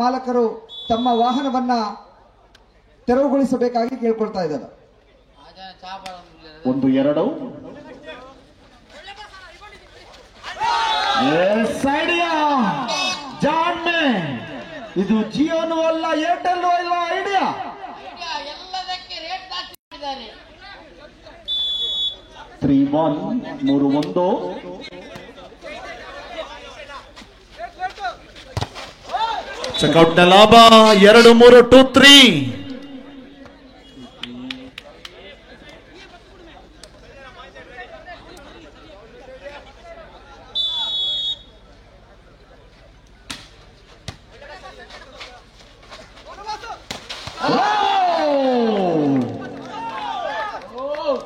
ಮಾಲಕರು ತಮ್ಮ ವಾಹನವನ್ನ ತೆರವುಗೊಳಿಸಬೇಕಾಗಿ ಕೇಳ್ಕೊಳ್ತಾ ಇದ್ದಾರೆ. 1-2 ಇದು ಜಿಯೋನು ಅಲ್ಲ, ಏರ್ಟೆಲ್ ಅಲ್ಲ, ಐಡಿಯಾ. 3-1 3-1 ಚೆಕ್ಔಟ್ ನ ಲಾಭ 2-3 2-3.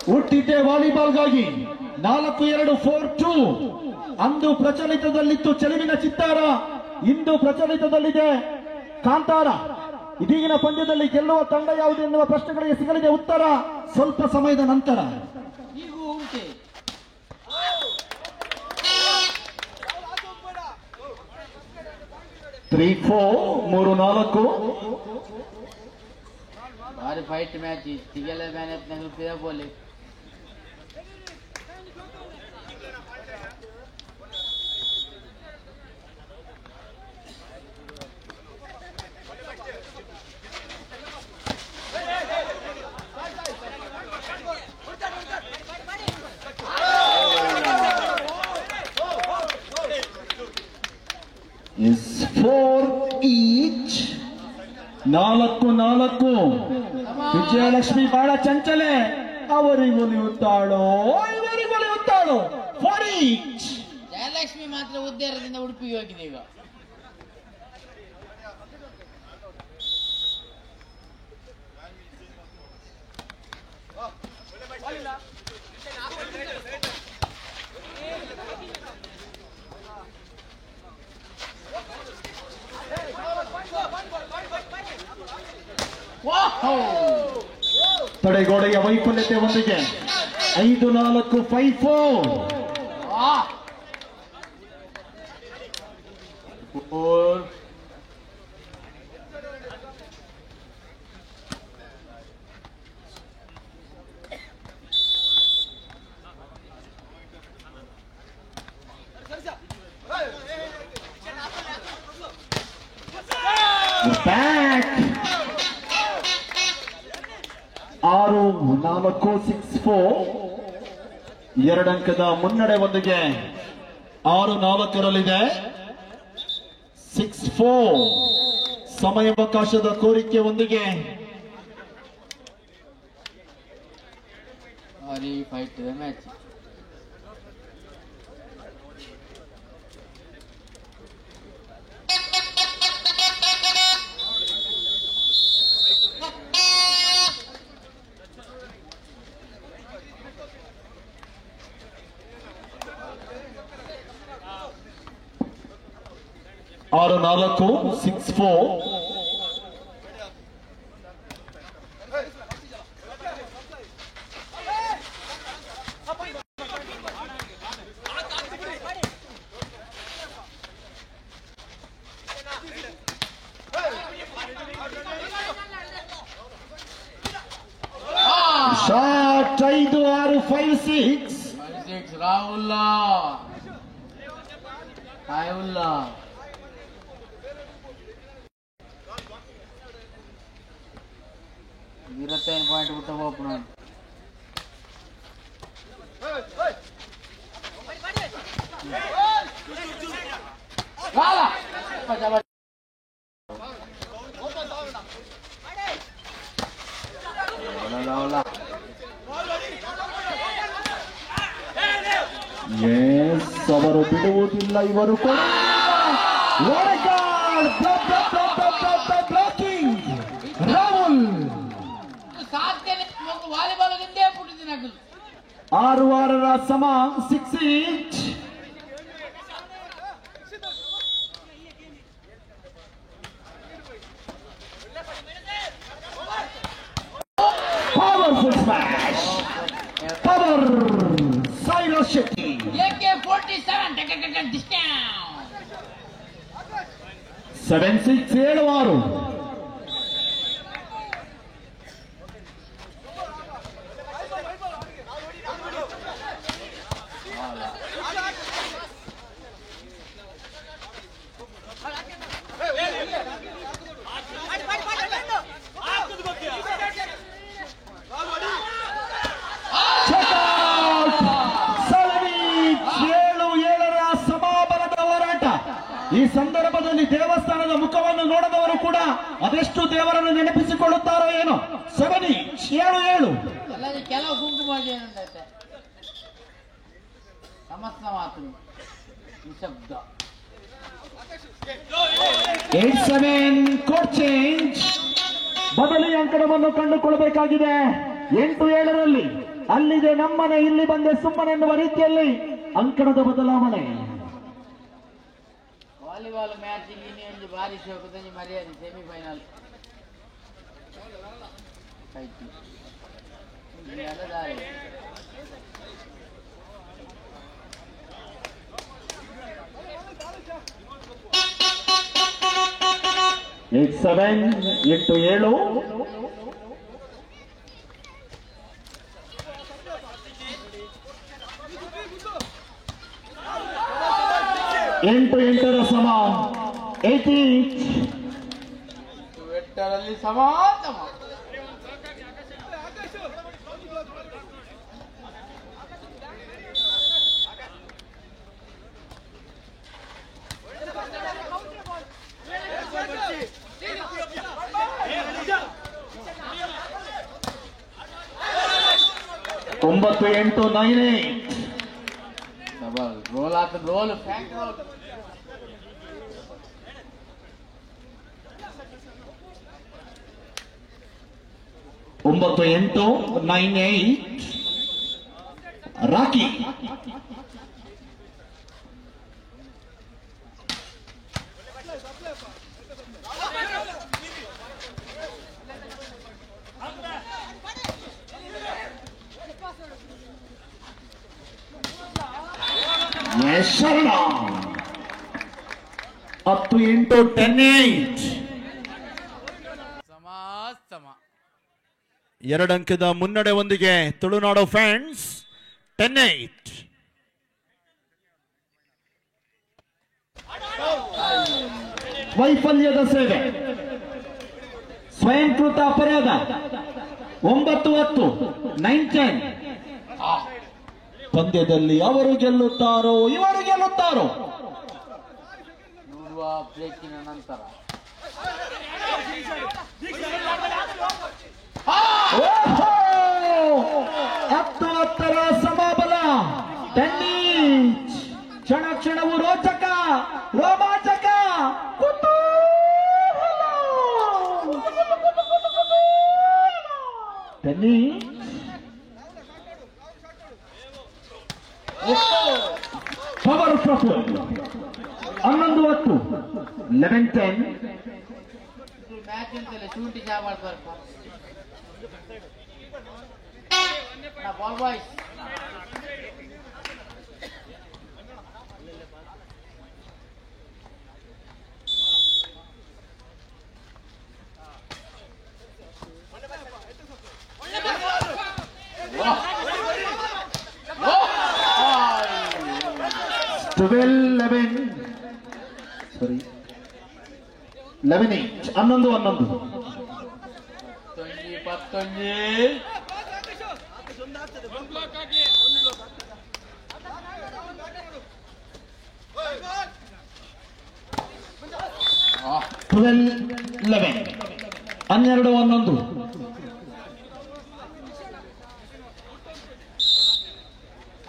ಹುಟ್ಟಿದ್ದೆ ವಾಲಿಬಾಲ್ಗಾಗಿ 4-2 4-2. ಅಂದು ಪ್ರಚಲಿತದಲ್ಲಿತ್ತು ಚೆಲುವಿನ ಚಿತ್ತಾರ, ಇಂದು ಪ್ರಚಲಿತದಲ್ಲಿದೆ ಕಾಂತಾರ. ಇದೀಗಿನ ಪಂದ್ಯದಲ್ಲಿ ಗೆಲ್ಲುವ ತಂಡ ಯಾವುದು ಎನ್ನುವ ಪ್ರಶ್ನೆಗಳಿಗೆ ಸಿಗಲಿದೆ ಉತ್ತರ ಸ್ವಲ್ಪ ಸಮಯದ ನಂತರ. 3-4 3-4. भारी फाइट मैच तिगले मैंने अपने रुपया बोले is 4 each. 4-4. ವಿಜಯಲಕ್ಷ್ಮಿ ಬಹಳ ಚಂಚಲೆ, ಅವರಿಗೂ ಒಲಿಯುತ್ತಾಳೋ ಇವರಿಗೂ ಒಲಿಯುತ್ತಾಳೋ. 4 each. ಜಯಲಕ್ಷ್ಮಿ ಮಾತ್ರ ಉದ್ದೇಶದಿಂದ ಉಡುಪಿಗೆ ಹೋಗಿದೆ ಈಗ. ತಡೆಗೋಡೆಯ ವೈಫಲ್ಯತೆ ಒಂದಿಗೆ 5-4 5-4. Back 6-4 6-4. 2 ಅಂಕದ ಮುನ್ನಡೆ ಒಂದಿಗೆ 6-4ರಲ್ಲಿದೆ. 6-4 ಸಮಯಾವಕಾಶದ ಕೋರಿಕೆ ಒಂದಿಗೆ. ಭಾರಿ fight match. Or 6-4. Shot 5-6 5-6. Raulullah. Viratan point out of opponent. Wala. Yes, ಅವರು ಬಿಡುವುದಿಲ್ಲ ಇವರು ಕೂಡ. ಬ್ಲಾಕಿಂಗ್ ರಾಹುಲ್ 6-6 ಸಮ 6 each. Powerful smash. Power Saira Shetty. AK-47 this down. 7-6 7-6. ಈ ಸಂದರ್ಭದಲ್ಲಿ ದೇವಸ್ಥಾನದ ಮುಖವನ್ನು ನೋಡದವರು ಕೂಡ ಅದೆಷ್ಟು ದೇವರನ್ನು ನೆನಪಿಸಿಕೊಳ್ಳುತ್ತಾರೋ ಏನೋ. 7-7 ಕೆಲವು ಕುಂಕುಮ ಏನಂತೈತೆ ಸಮಸ್ತ ಮಾತು ನಿಶಬ್ದ. 8-7 ಕೋಡ್ ಚೇಂಜ್. ಬದಲಿ ಅಂಕಣವನ್ನು ಕಂಡುಕೊಳ್ಳಬೇಕಾಗಿದೆ. 8-7 ಅಲ್ಲಿದೆ ನಮ್ಮನೆ, ಇಲ್ಲಿ ಬಂದೆ ಸುಮ್ಮನೆ ಎನ್ನುವ ರೀತಿಯಲ್ಲಿ ಅಂಕಣದ ಬದಲಾವಣೆ. ವಾಲಿಬಾಲ್ ಮ್ಯಾಚ್ ಇನ್ನೊಂದು ಭಾರಿ ಶೋಕದಲ್ಲಿ ಮರ್ಯಾದೆ ಸೆಮಿಫೈನಲ್ ದಾರಿ 8-7 8-8 ಸಮ. 8 ಸಮಾತಮ. ಒಂಬತ್ತು 9-8 ಡಬಲ್ ರೋಲ್ ಆತ ರೋಲ್ ಫ್ಯಾಂಕ್ ರೋಲ್. 9-8 ರಾಕಿ. ಶರಣ 10-8 10-8. ಎರಡಂಕದ ಮುನ್ನಡೆ ಒಂದಿಗೆ ತುಳುನಾಡು ಫ್ಯಾನ್ಸ್ 10-8. ವೈಫಲ್ಯದ ಸೇವೆ, ಸ್ವಯಂಕೃತ ಅಪರಾಧ. 9-10 9-10. ಪಂದ್ಯದಲ್ಲಿ ಅವರು ಗೆಲ್ಲುತ್ತಾರೋ ಇವರು ಗೆಲ್ಲುತ್ತಾರೋ ನೋಡುವ ಬ್ರೇಕಿನ ನಂತರ. 10-10 ಸಮಬಲ. 10 ಕ್ಷಣ ಕ್ಷಣವು ರೋಚಕ, ರೋಮಾಂಚಕ, ಕುತೂಹಲ. 10 ಪವರ್ಫುಲ್. 11-10 11-10. ಮ್ಯಾಚ್ ಅಂತಲೇ ಶೂಟಿ ಜಾಬ್ ಮಾಡ್ತಾರೆ ಬಾಲ್ ಬಾಯ್ಸ್. Sorry. 11-8. 11-11. 12-11. 12-11.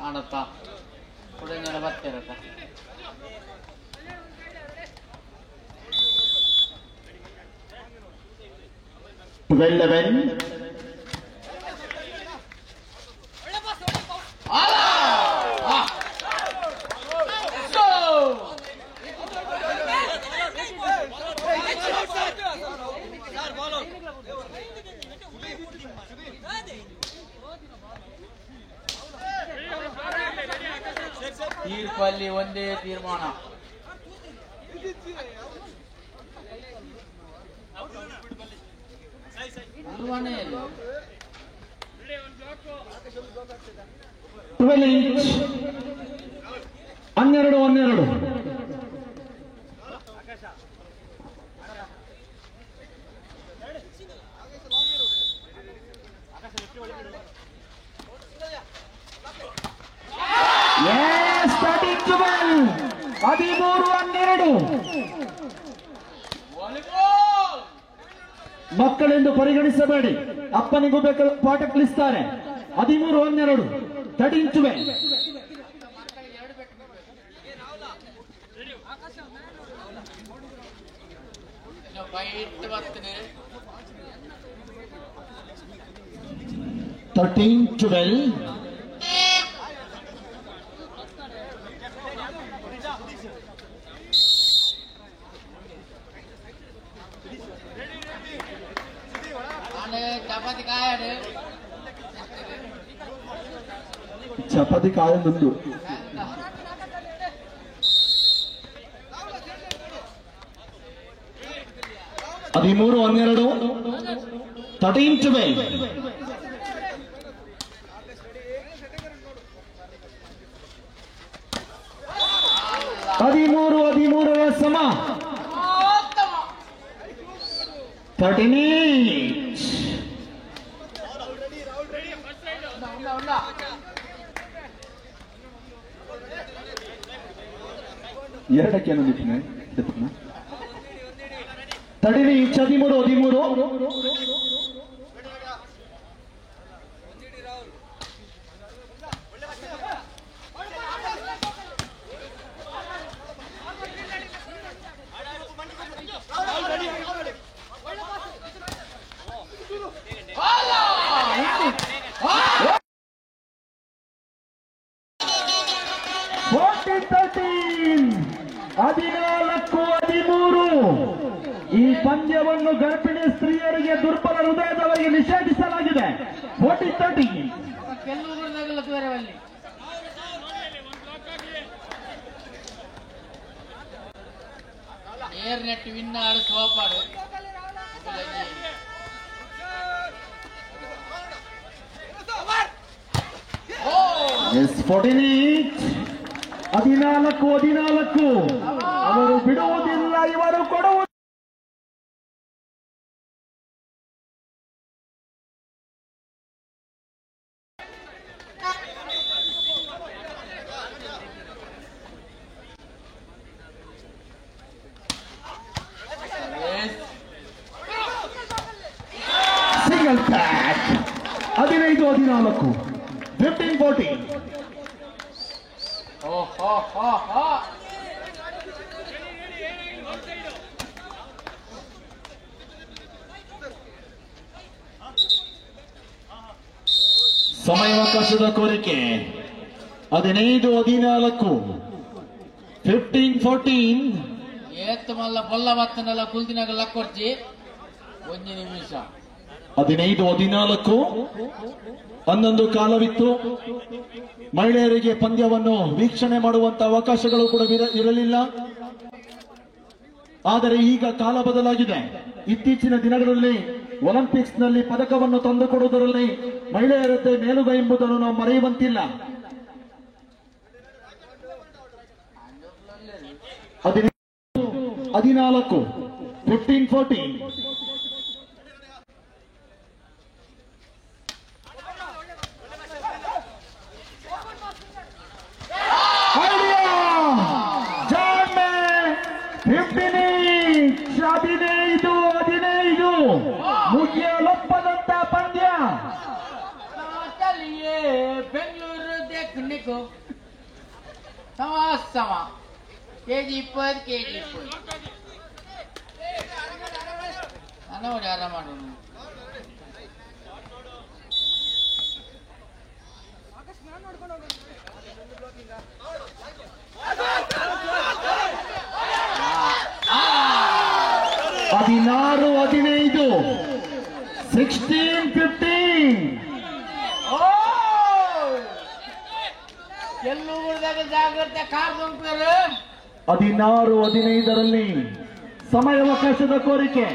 ಆಡತ್ತಾ ಕುಡಿನ ಬರ್ತಿರತ್ತ. 12-11. ತೀರ್ಪಲ್ಲಿ ಒಂದೇ ತೀರ್ಮಾನ. ಮನೆಯಲ್ಲಿ 12 ಇಂಚ್ 12 13-12 ಮಕ್ಕಳೆಂದು ಪರಿಗಣಿಸಬೇಡಿ, ಅಪ್ಪನಿಗೂ ಬೇಕಾದ ಪಾಠ ಕಲಿಸ್ತಾರೆ. 13-12 13-12 13-12 ಚಪಾತಿ ಕಾಯಡು ಚಪಾತಿ ಕಾಯ ಮುಂದು 13-12 13-12 13-13 ಸಮ 13 ಎರಡಕ್ಕೇನು ನಿಟ್ಟಿನ 13 ಈ ಪಂದ್ಯವನ್ನು ಗರ್ಭಿಣಿ ಸ್ತ್ರೀಯರಿಗೆ ದುರ್ಬಲ ಹೃದಯದವರಿಗೆ ನಿಷೇಧಿಸಲಾಗಿದೆ. 14-13 ಏರ್ ನೆಟ್ ವಿನ್ ಆಡು ಸೋಪಾಡು 14 ಅವರು ಬಿಡುವುದಿಲ್ಲ, ಇವರು ಕೊಡುವುದು. ಸಿಂಗಲ್ ಪ್ಯಾಕ್ 15-14 15-14 ಸಮಯಾವಕಾಶದ ಕೋರಿಕೆ 15-14 15-14 ಏತ್ ಮಲ್ಲ ಬೊಲ್ಲ ಮತ್ತನೆಲ್ಲ ಕುಲ್ದಿನಾಗ ಕೊಡ್ಜಿ 1 ನಿಮಿಷ 15-14 11 ಕಾಲವಿತ್ತು. ಮಹಿಳೆಯರಿಗೆ ಪಂದ್ಯವನ್ನು ವೀಕ್ಷಣೆ ಮಾಡುವಂತಹ ಅವಕಾಶಗಳು ಕೂಡ ಇರಲಿಲ್ಲ. ಆದರೆ ಈಗ ಕಾಲ ಬದಲಾಗಿದೆ. ಇತ್ತೀಚಿನ ದಿನಗಳಲ್ಲಿ ಒಲಿಂಪಿಕ್ಸ್ ನಲ್ಲಿ ಪದಕವನ್ನು ತಂದುಕೊಡುವುದರಲ್ಲಿ ಮಹಿಳೆಯರದ್ದೇ ಮೇಲುಗೈ ಎಂಬುದನ್ನು ನಾವು ಮರೆಯುವಂತಿಲ್ಲ. 14 15-14 15 ಮುಗಿಯಲೊಪ್ಪದಂತ ಪಂದ್ಯ. ಬೆಂಗಳೂರು ದೇಖನಿಗೂ ಸಮ ಕೆಜಿ 20 ನಾನು ನೋಡಿ ಆರಾಮ ಮಾಡೋಣ. ಹದಿನಾರು 15 16-15 ಎಲ್ಲೂರದಾಗ ಜಾಗ್ರತೆ ಕಾಡ್ಕೊಂಡ್ರು. 16-15 ಸಮಯಾವಕಾಶದ ಕೋರಿಕೆ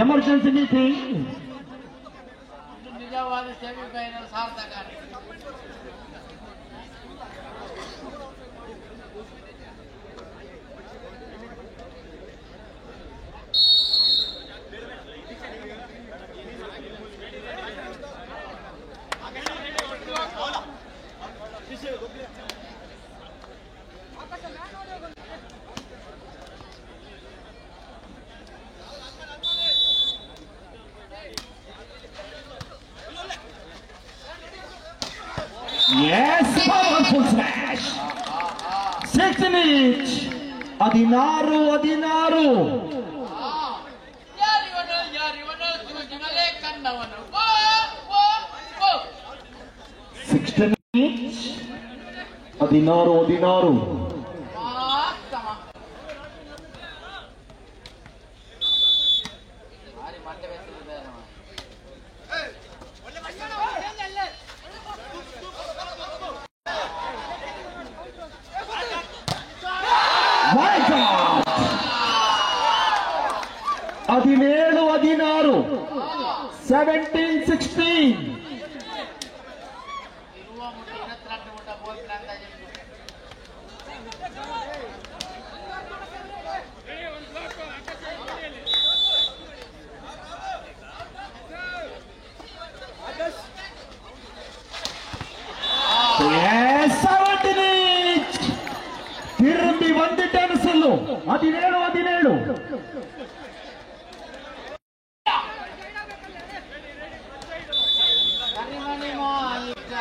ಎಮರ್ಜೆನ್ಸಿ ಮೀಟಿಂಗ್. ನಿಜವಾದ ಸೆಮಿಫೈನಲ್ ಸಾರ್ಥಕ. Yes, powerful smash. 16 each. 16. ಯಾರಿವನು ಸೂಜಿನಲ್ಲೇ ಕಂಡವನು. 16 each. 16. My God! 17-16. 17-16. Yes, 17. ತಿರುಗಿ ಬಂದಿಟ್ಟೆ ಅನಿಸಲು. 17. ಕರಿಮಣಿ ಮಾಲೀಕ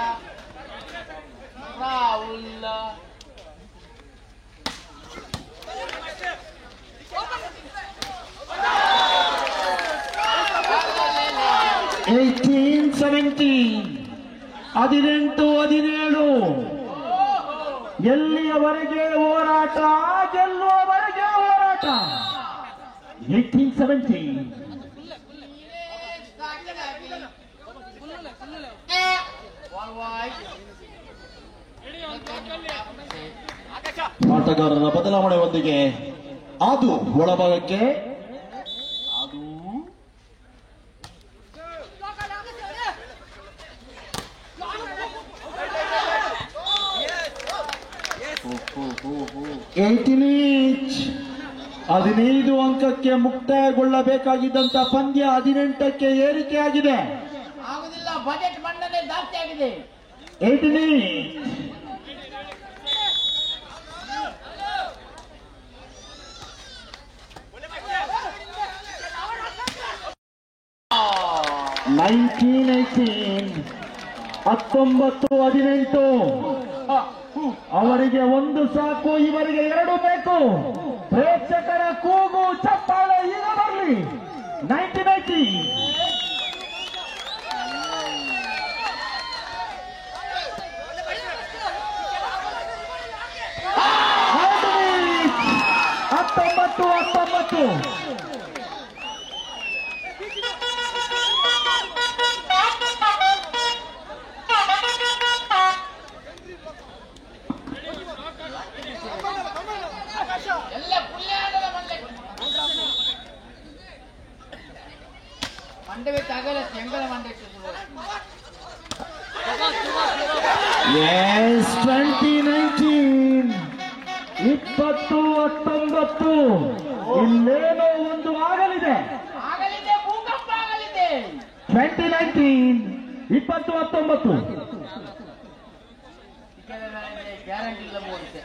ರಾಹುಲ್ 18-17. 18-17. ಎಲ್ಲಿಯವರೆಗೆ ಹೋರಾಟ, ಗೆಲ್ಲುವವರೆಗೆ ಹೋರಾಟ. 18-17. ಆಟಗಾರರ ಬದಲಾವಣೆಯೊಂದಿಗೆ ಅದು ಒಳಭಾಗಕ್ಕೆ. ಅದು 18 each. 15 ಅಂಕಕ್ಕೆ ಮುಕ್ತಾಯಗೊಳ್ಳಬೇಕಾಗಿದ್ದಂತ ಪಂದ್ಯ 18ಕ್ಕೆ ಏರಿಕೆಯಾಗಿದೆ. ಆಗುದಿಲ್ಲ, ಬಜೆಟ್ ಮಂಡನೆ ಜಾಸ್ತಿ ಆಗಿದೆ. 18 19-18. ಅವರಿಗೆ ಒಂದು ಸಾಕು, ಇವರಿಗೆ 2 ಬೇಕು. ಪ್ರೇಕ್ಷಕರ ಕೂಗು ಚಪ್ಪಾಳೆ ಈಗ ಬರಲಿ. 19-19. ಎಲ್ಲ ಪುಲ್ಯಾಡದ ಮಂಡೆ ಆಗಲ್ಲ, ಎಂಗಳ ಮಂಡೆ. Yes, 20-19. 20-19. ಇಲ್ಲೇನೋ ಒಂದು ಆಗಲಿದೆ. ಭೂಕಂಪ ಆಗಲಿದೆ. 20-19. 20-19. ಗ್ಯಾರಂಟಿ ಇಲ್ಲ ಮೂಡಿದೆ.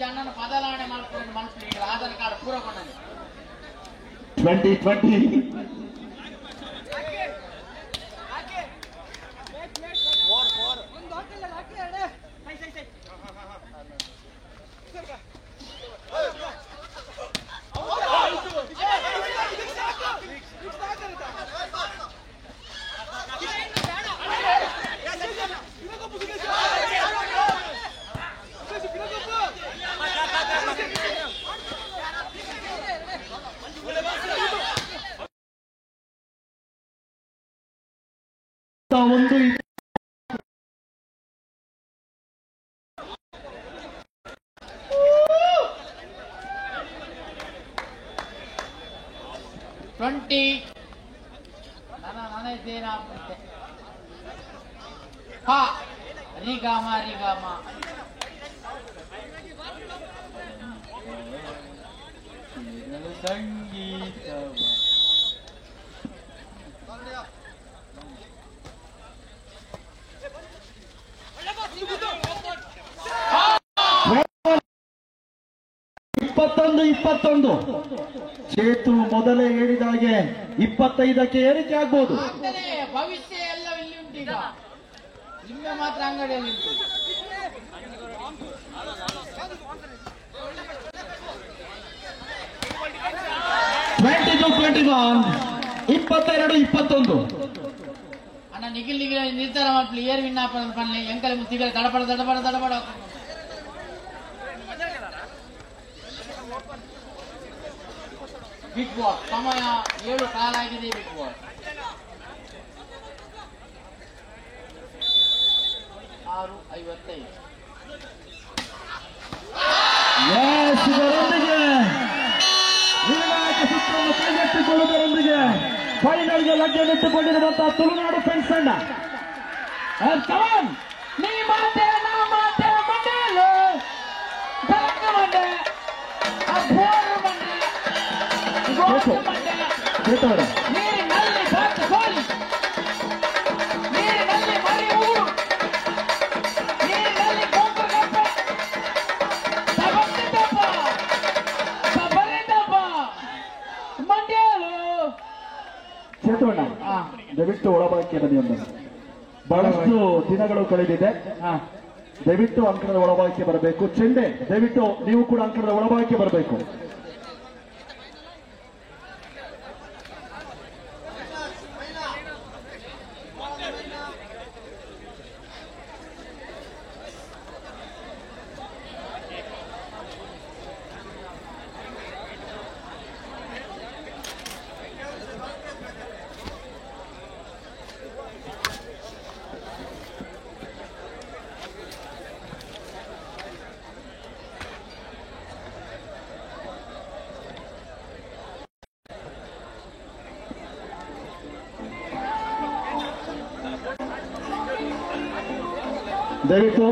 ಜನನ ಬದಲಾವಣೆ ಮಾಡ್ಕೊಂಡು ಮನಸ್ಸಿಗೆ ಆಧಾರ್ ಕಾರ್ಡ್ ಪೂರ ಕೊಂಡ 20-20. ಒಂದು 20 ನಾನೇ ಇದ್ದೇನೆ ಆಗ್ಬಿಟ್ಟೆ ಹಾ ರಿಗಾಮ ಸಂಗೀತ ಇಪ್ಪತ್ತೊಂದು ಚೇತು ಮೊದಲೇ ಹೇಳಿದ ಹಾಗೆ 25ಕ್ಕೆ ಏರಿಕೆ ಆಗ್ಬೋದು. ಭವಿಷ್ಯ ಎಲ್ಲ ಇಲ್ಲಿ ಉಂಟು. ಈಗ ನಿಮ್ಮೆ ಮಾತ್ರ ಅಂಗಡಿಯಲ್ಲಿ ಉಂಟು. 22-21 ಅಣ್ಣ ನಿಖಿಲ್ ನಿರ್ಧಾರ ಮಾಡ್ಲಿ ಏರ್ ವಿನ್ ಪನ್ಲೆ ಎಂಕಲ್ ಮುತ್ತಿಗೆ ದಡಬಡ ಬಿಗ್ ಬಾಲ್ ಸಮಯ 7 ಕಾಲ ಆಗಿದೆ. ಬಿಗ್ ಬಾಲ್ 6:55 ಇದರೊಂದಿಗೆ ನಿರ್ಣಾಯಕ ಸುತ್ತನ್ನು ಕೈಗೆತ್ತಿಕೊಳ್ಳುವುದರೊಂದಿಗೆ ಫೈನಲ್ಗೆ ಲಗ್ಗೆನಿಟ್ಟುಕೊಂಡಿರುವಂತಹ ತುಳುನಾಡು ಫ್ರೆಂಡ್ಸ್ ತಂಡ ನೀ ಮಾತೆ ನಾ ಮಾತೆ ಮಂಡೇಲು ತಲಕ ಮಂಡೆ ಅಬೋರು ಮಂಡೆ ಗೋಟು ಮಂಡೆ ನೀರಿನಲ್ಲಿ ಬಾತು ಕೋಳಿ ನೀರಿನಲ್ಲಿ ಮರಿ ಊರು ನೀರಿನಲ್ಲಿ ಕೊಂಬು ಕಪ್ಪೆ ತಬತ್ತಿದ್ದಪ್ಪ ತಬರಿದ್ದಪ್ಪ ಮಂಡೇಲು ಚೇತವಣ್ಣ ದಯವಿಟ್ಟು ಒಳಬಳಕೆ ಬನ್ನಿ. ಒಂದು ಬಹಳಷ್ಟು ದಿನಗಳು ಕಳೆದಿದೆ. ದಯವಿಟ್ಟು ಅಂಕಣದ ಒಳಬಳಕೆ ಬರಬೇಕು. ಚೆಂಡೆ ದಯವಿಟ್ಟು ನೀವು ಕೂಡ ಅಂಕಣದ ಒಳಬಳಕೆ ಬರಬೇಕು. ದಯವಿಟ್ಟು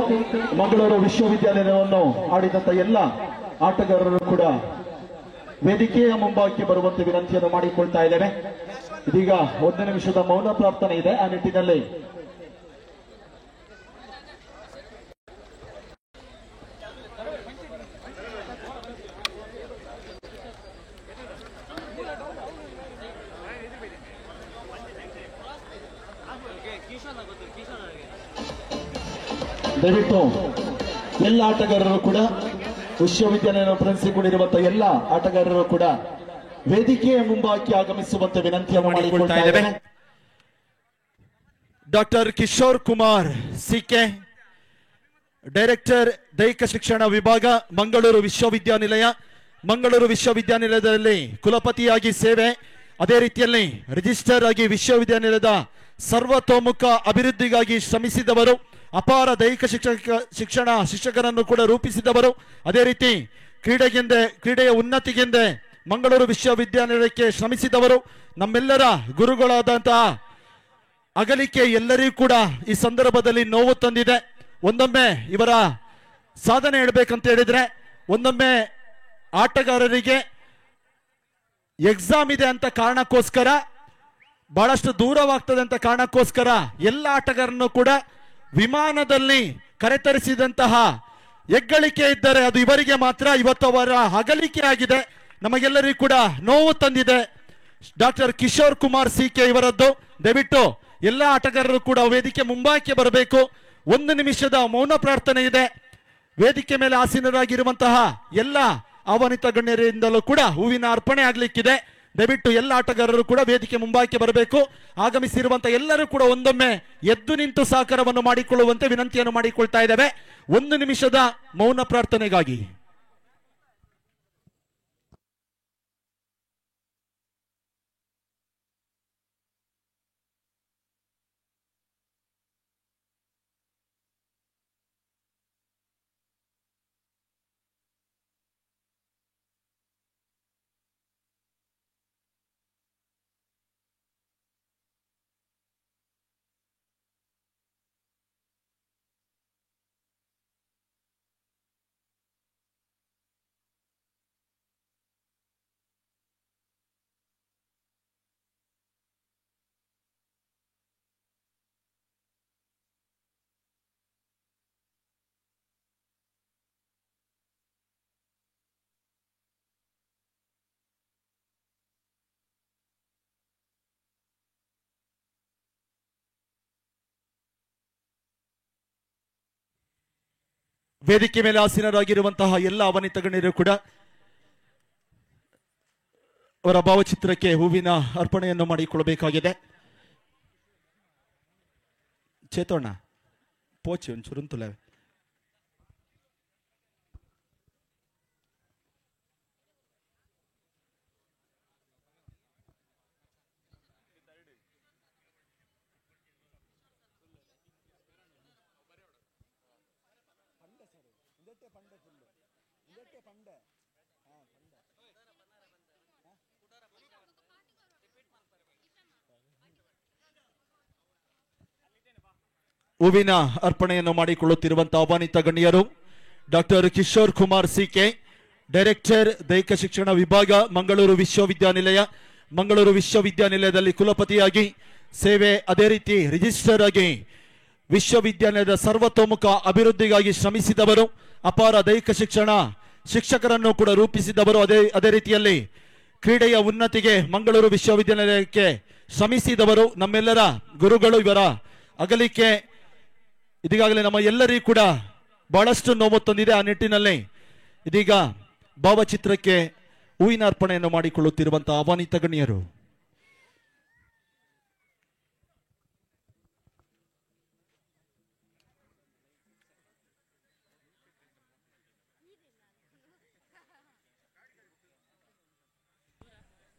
ಮಂಗಳೂರು ವಿಶ್ವವಿದ್ಯಾನಿಲಯವನ್ನು ಆಡಿದಂತ ಎಲ್ಲ ಆಟಗಾರರು ಕೂಡ ವೇದಿಕೆಯ ಮುಂಭಾಗಕ್ಕೆ ಬರುವಂತೆ ವಿನಂತಿಯನ್ನು ಮಾಡಿಕೊಳ್ತಾ ಇದ್ದೇವೆ. ಇದೀಗ 1 ನಿಮಿಷದ ಮೌನ ಪ್ರಾರ್ಥನೆ ಇದೆ. ಆ ನಿಟ್ಟಿನಲ್ಲಿ ದಯವಿಟ್ಟು ಎಲ್ಲ ಆಟಗಾರರು ಕೂಡ ವಿಶ್ವವಿದ್ಯಾಲಯ ಪ್ರಶಂಸಿಕೊಂಡಿರುವಂತಹ ಎಲ್ಲ ಆಟಗಾರರು ಕೂಡ ವೇದಿಕೆಯ ಮುಂಭಾಗಕ್ಕೆ ಆಗಮಿಸುವಂತೆ ವಿನಂತಿಯನ್ನು ಮಾಡಿಕೊಳ್ತಾ ಇದ್ದೇವೆ. Doctor Kishore Kumar C K, director ದೈಹಿಕ ಶಿಕ್ಷಣ ವಿಭಾಗ, ಮಂಗಳೂರು ವಿಶ್ವವಿದ್ಯಾನಿಲಯದಲ್ಲಿ ಕುಲಪತಿಯಾಗಿ ಸೇವೆ, ಅದೇ ರೀತಿಯಲ್ಲಿ ರಿಜಿಸ್ಟರ್ ಆಗಿ ವಿಶ್ವವಿದ್ಯಾನಿಲಯದ ಸರ್ವತೋಮುಖ ಅಭಿವೃದ್ಧಿಗಾಗಿ ಶ್ರಮಿಸಿದವರು, ಅಪಾರ ದೈಹಿಕ ಶಿಕ್ಷಕರನ್ನು ಕೂಡ ರೂಪಿಸಿದವರು, ಅದೇ ರೀತಿ ಕ್ರೀಡೆಯ ಉನ್ನತಿಗೆಂದೇ ಮಂಗಳೂರು ವಿಶ್ವವಿದ್ಯಾನಿಲಯಕ್ಕೆ ಶ್ರಮಿಸಿದವರು, ನಮ್ಮೆಲ್ಲರ ಗುರುಗಳಾದಂತಹ ಅಗಲಿಕೆ ಎಲ್ಲರಿಗೂ ಕೂಡ ಈ ಸಂದರ್ಭದಲ್ಲಿ ನೋವು ತಂದಿದೆ. ಒಂದೊಮ್ಮೆ ಇವರ ಸಾಧನೆ ಹೇಳ್ಬೇಕಂತ ಹೇಳಿದ್ರೆ, ಒಂದೊಮ್ಮೆ ಆಟಗಾರರಿಗೆ ಎಕ್ಸಾಮ್ ಇದೆ ಅಂತ ಕಾರಣಕ್ಕೋಸ್ಕರ, ಬಹಳಷ್ಟು ದೂರವಾಗ್ತದೆ ಅಂತ ಕಾರಣಕ್ಕೋಸ್ಕರ ಎಲ್ಲ ಆಟಗಾರರನ್ನು ಕೂಡ ವಿಮಾನದಲ್ಲಿ ಕರೆತರಿಸಿದಂತಹ ಹೆಗ್ಗಳಿಕೆ ಇದ್ದರೆ ಅದು ಇವರಿಗೆ ಮಾತ್ರ. ಇವತ್ತು ಅವರ ಅಗಲಿಕೆ ಆಗಿದೆ, ನಮಗೆಲ್ಲರಿಗೂ ಕೂಡ ನೋವು ತಂದಿದೆ. ಡಾಕ್ಟರ್ ಕಿಶೋರ್ ಕುಮಾರ್ ಸಿಕೆ ಇವರದ್ದು. ದಯವಿಟ್ಟು ಎಲ್ಲ ಆಟಗಾರರು ಕೂಡ ವೇದಿಕೆ ಮುಂಭಾಗಕ್ಕೆ ಬರಬೇಕು. 1 ನಿಮಿಷದ ಮೌನ ಪ್ರಾರ್ಥನೆ ಇದೆ. ವೇದಿಕೆ ಮೇಲೆ ಆಸೀನರಾಗಿರುವಂತಹ ಎಲ್ಲ ಆಹ್ವಾನಿತ ಗಣ್ಯರಿಂದಲೂ ಕೂಡ ಹೂವಿನ ಅರ್ಪಣೆ ಆಗ್ಲಿಕ್ಕಿದೆ. ದಯವಿಟ್ಟು ಎಲ್ಲ ಆಟಗಾರರು ಕೂಡ ವೇದಿಕೆ ಮುಂಭಾಗಕ್ಕೆ ಬರಬೇಕು. ಆಗಮಿಸಿರುವಂತಹ ಎಲ್ಲರೂ ಕೂಡ ಒಂದೊಮ್ಮೆ ಎದ್ದು ನಿಂತು ಸಹಕಾರವನ್ನು ಮಾಡಿಕೊಳ್ಳುವಂತೆ ವಿನಂತಿಯನ್ನು ಮಾಡಿಕೊಳ್ತಾ ಇದ್ದೇವೆ. 1 ನಿಮಿಷದ ಮೌನ ಪ್ರಾರ್ಥನೆಗಾಗಿ. ವೇದಿಕೆ ಮೇಲೆ ಆಸೀನರಾಗಿರುವಂತಹ ಎಲ್ಲ ಅವನಿತ ಗಣ್ಯರು ಕೂಡ ಅವರ ಭಾವಚಿತ್ರಕ್ಕೆ ಹೂವಿನ ಅರ್ಪಣೆಯನ್ನು ಮಾಡಿಕೊಳ್ಳಬೇಕಾಗಿದೆ. ಚೇತೋಣ ಪೋಚಿ ಒಂಚೂರುಂತುಲೆ ಹೂವಿನ ಅರ್ಪಣೆಯನ್ನು ಮಾಡಿಕೊಳ್ಳುತ್ತಿರುವಂತಹ ಆಹ್ವಾನಿತ ಗಣ್ಯರು doctor Kishore Kumar C K, director ದೈಹಿಕ ಶಿಕ್ಷಣ ವಿಭಾಗ, ಮಂಗಳೂರು ವಿಶ್ವವಿದ್ಯಾನಿಲಯದಲ್ಲಿ ಕುಲಪತಿಯಾಗಿ ಸೇವೆ, ಅದೇ ರೀತಿ ರಿಜಿಸ್ಟರ್ ಆಗಿ ವಿಶ್ವವಿದ್ಯಾನಿಲಯದ ಸರ್ವತೋಮುಖ ಅಭಿವೃದ್ಧಿಗಾಗಿ ಶ್ರಮಿಸಿದವರು, ಅಪಾರ ದೈಹಿಕ ಶಿಕ್ಷಕರನ್ನು ಕೂಡ ರೂಪಿಸಿದವರು, ಅದೇ ರೀತಿಯಲ್ಲಿ ಕ್ರೀಡೆಯ ಉನ್ನತಿಗೆ ಮಂಗಳೂರು ವಿಶ್ವವಿದ್ಯಾನಿಲಯಕ್ಕೆ ಶ್ರಮಿಸಿದವರು, ನಮ್ಮೆಲ್ಲರ ಗುರುಗಳು. ಇವರ ಅಗಲಿಕೆ ಇದೀಗಾಗಲೇ ನಮ್ಮ ಎಲ್ಲರಿಗೂ ಕೂಡ ಬಹಳಷ್ಟು ನೋವು ತಂದಿದೆ. ಆ ನಿಟ್ಟಿನಲ್ಲಿ ಇದೀಗ ಭಾವಚಿತ್ರಕ್ಕೆ ಹೂವಿನ ಅರ್ಪಣೆಯನ್ನು ಮಾಡಿಕೊಳ್ಳುತ್ತಿರುವಂತಹ ಆಹ್ವಾನಿತ ಗಣ್ಯರು.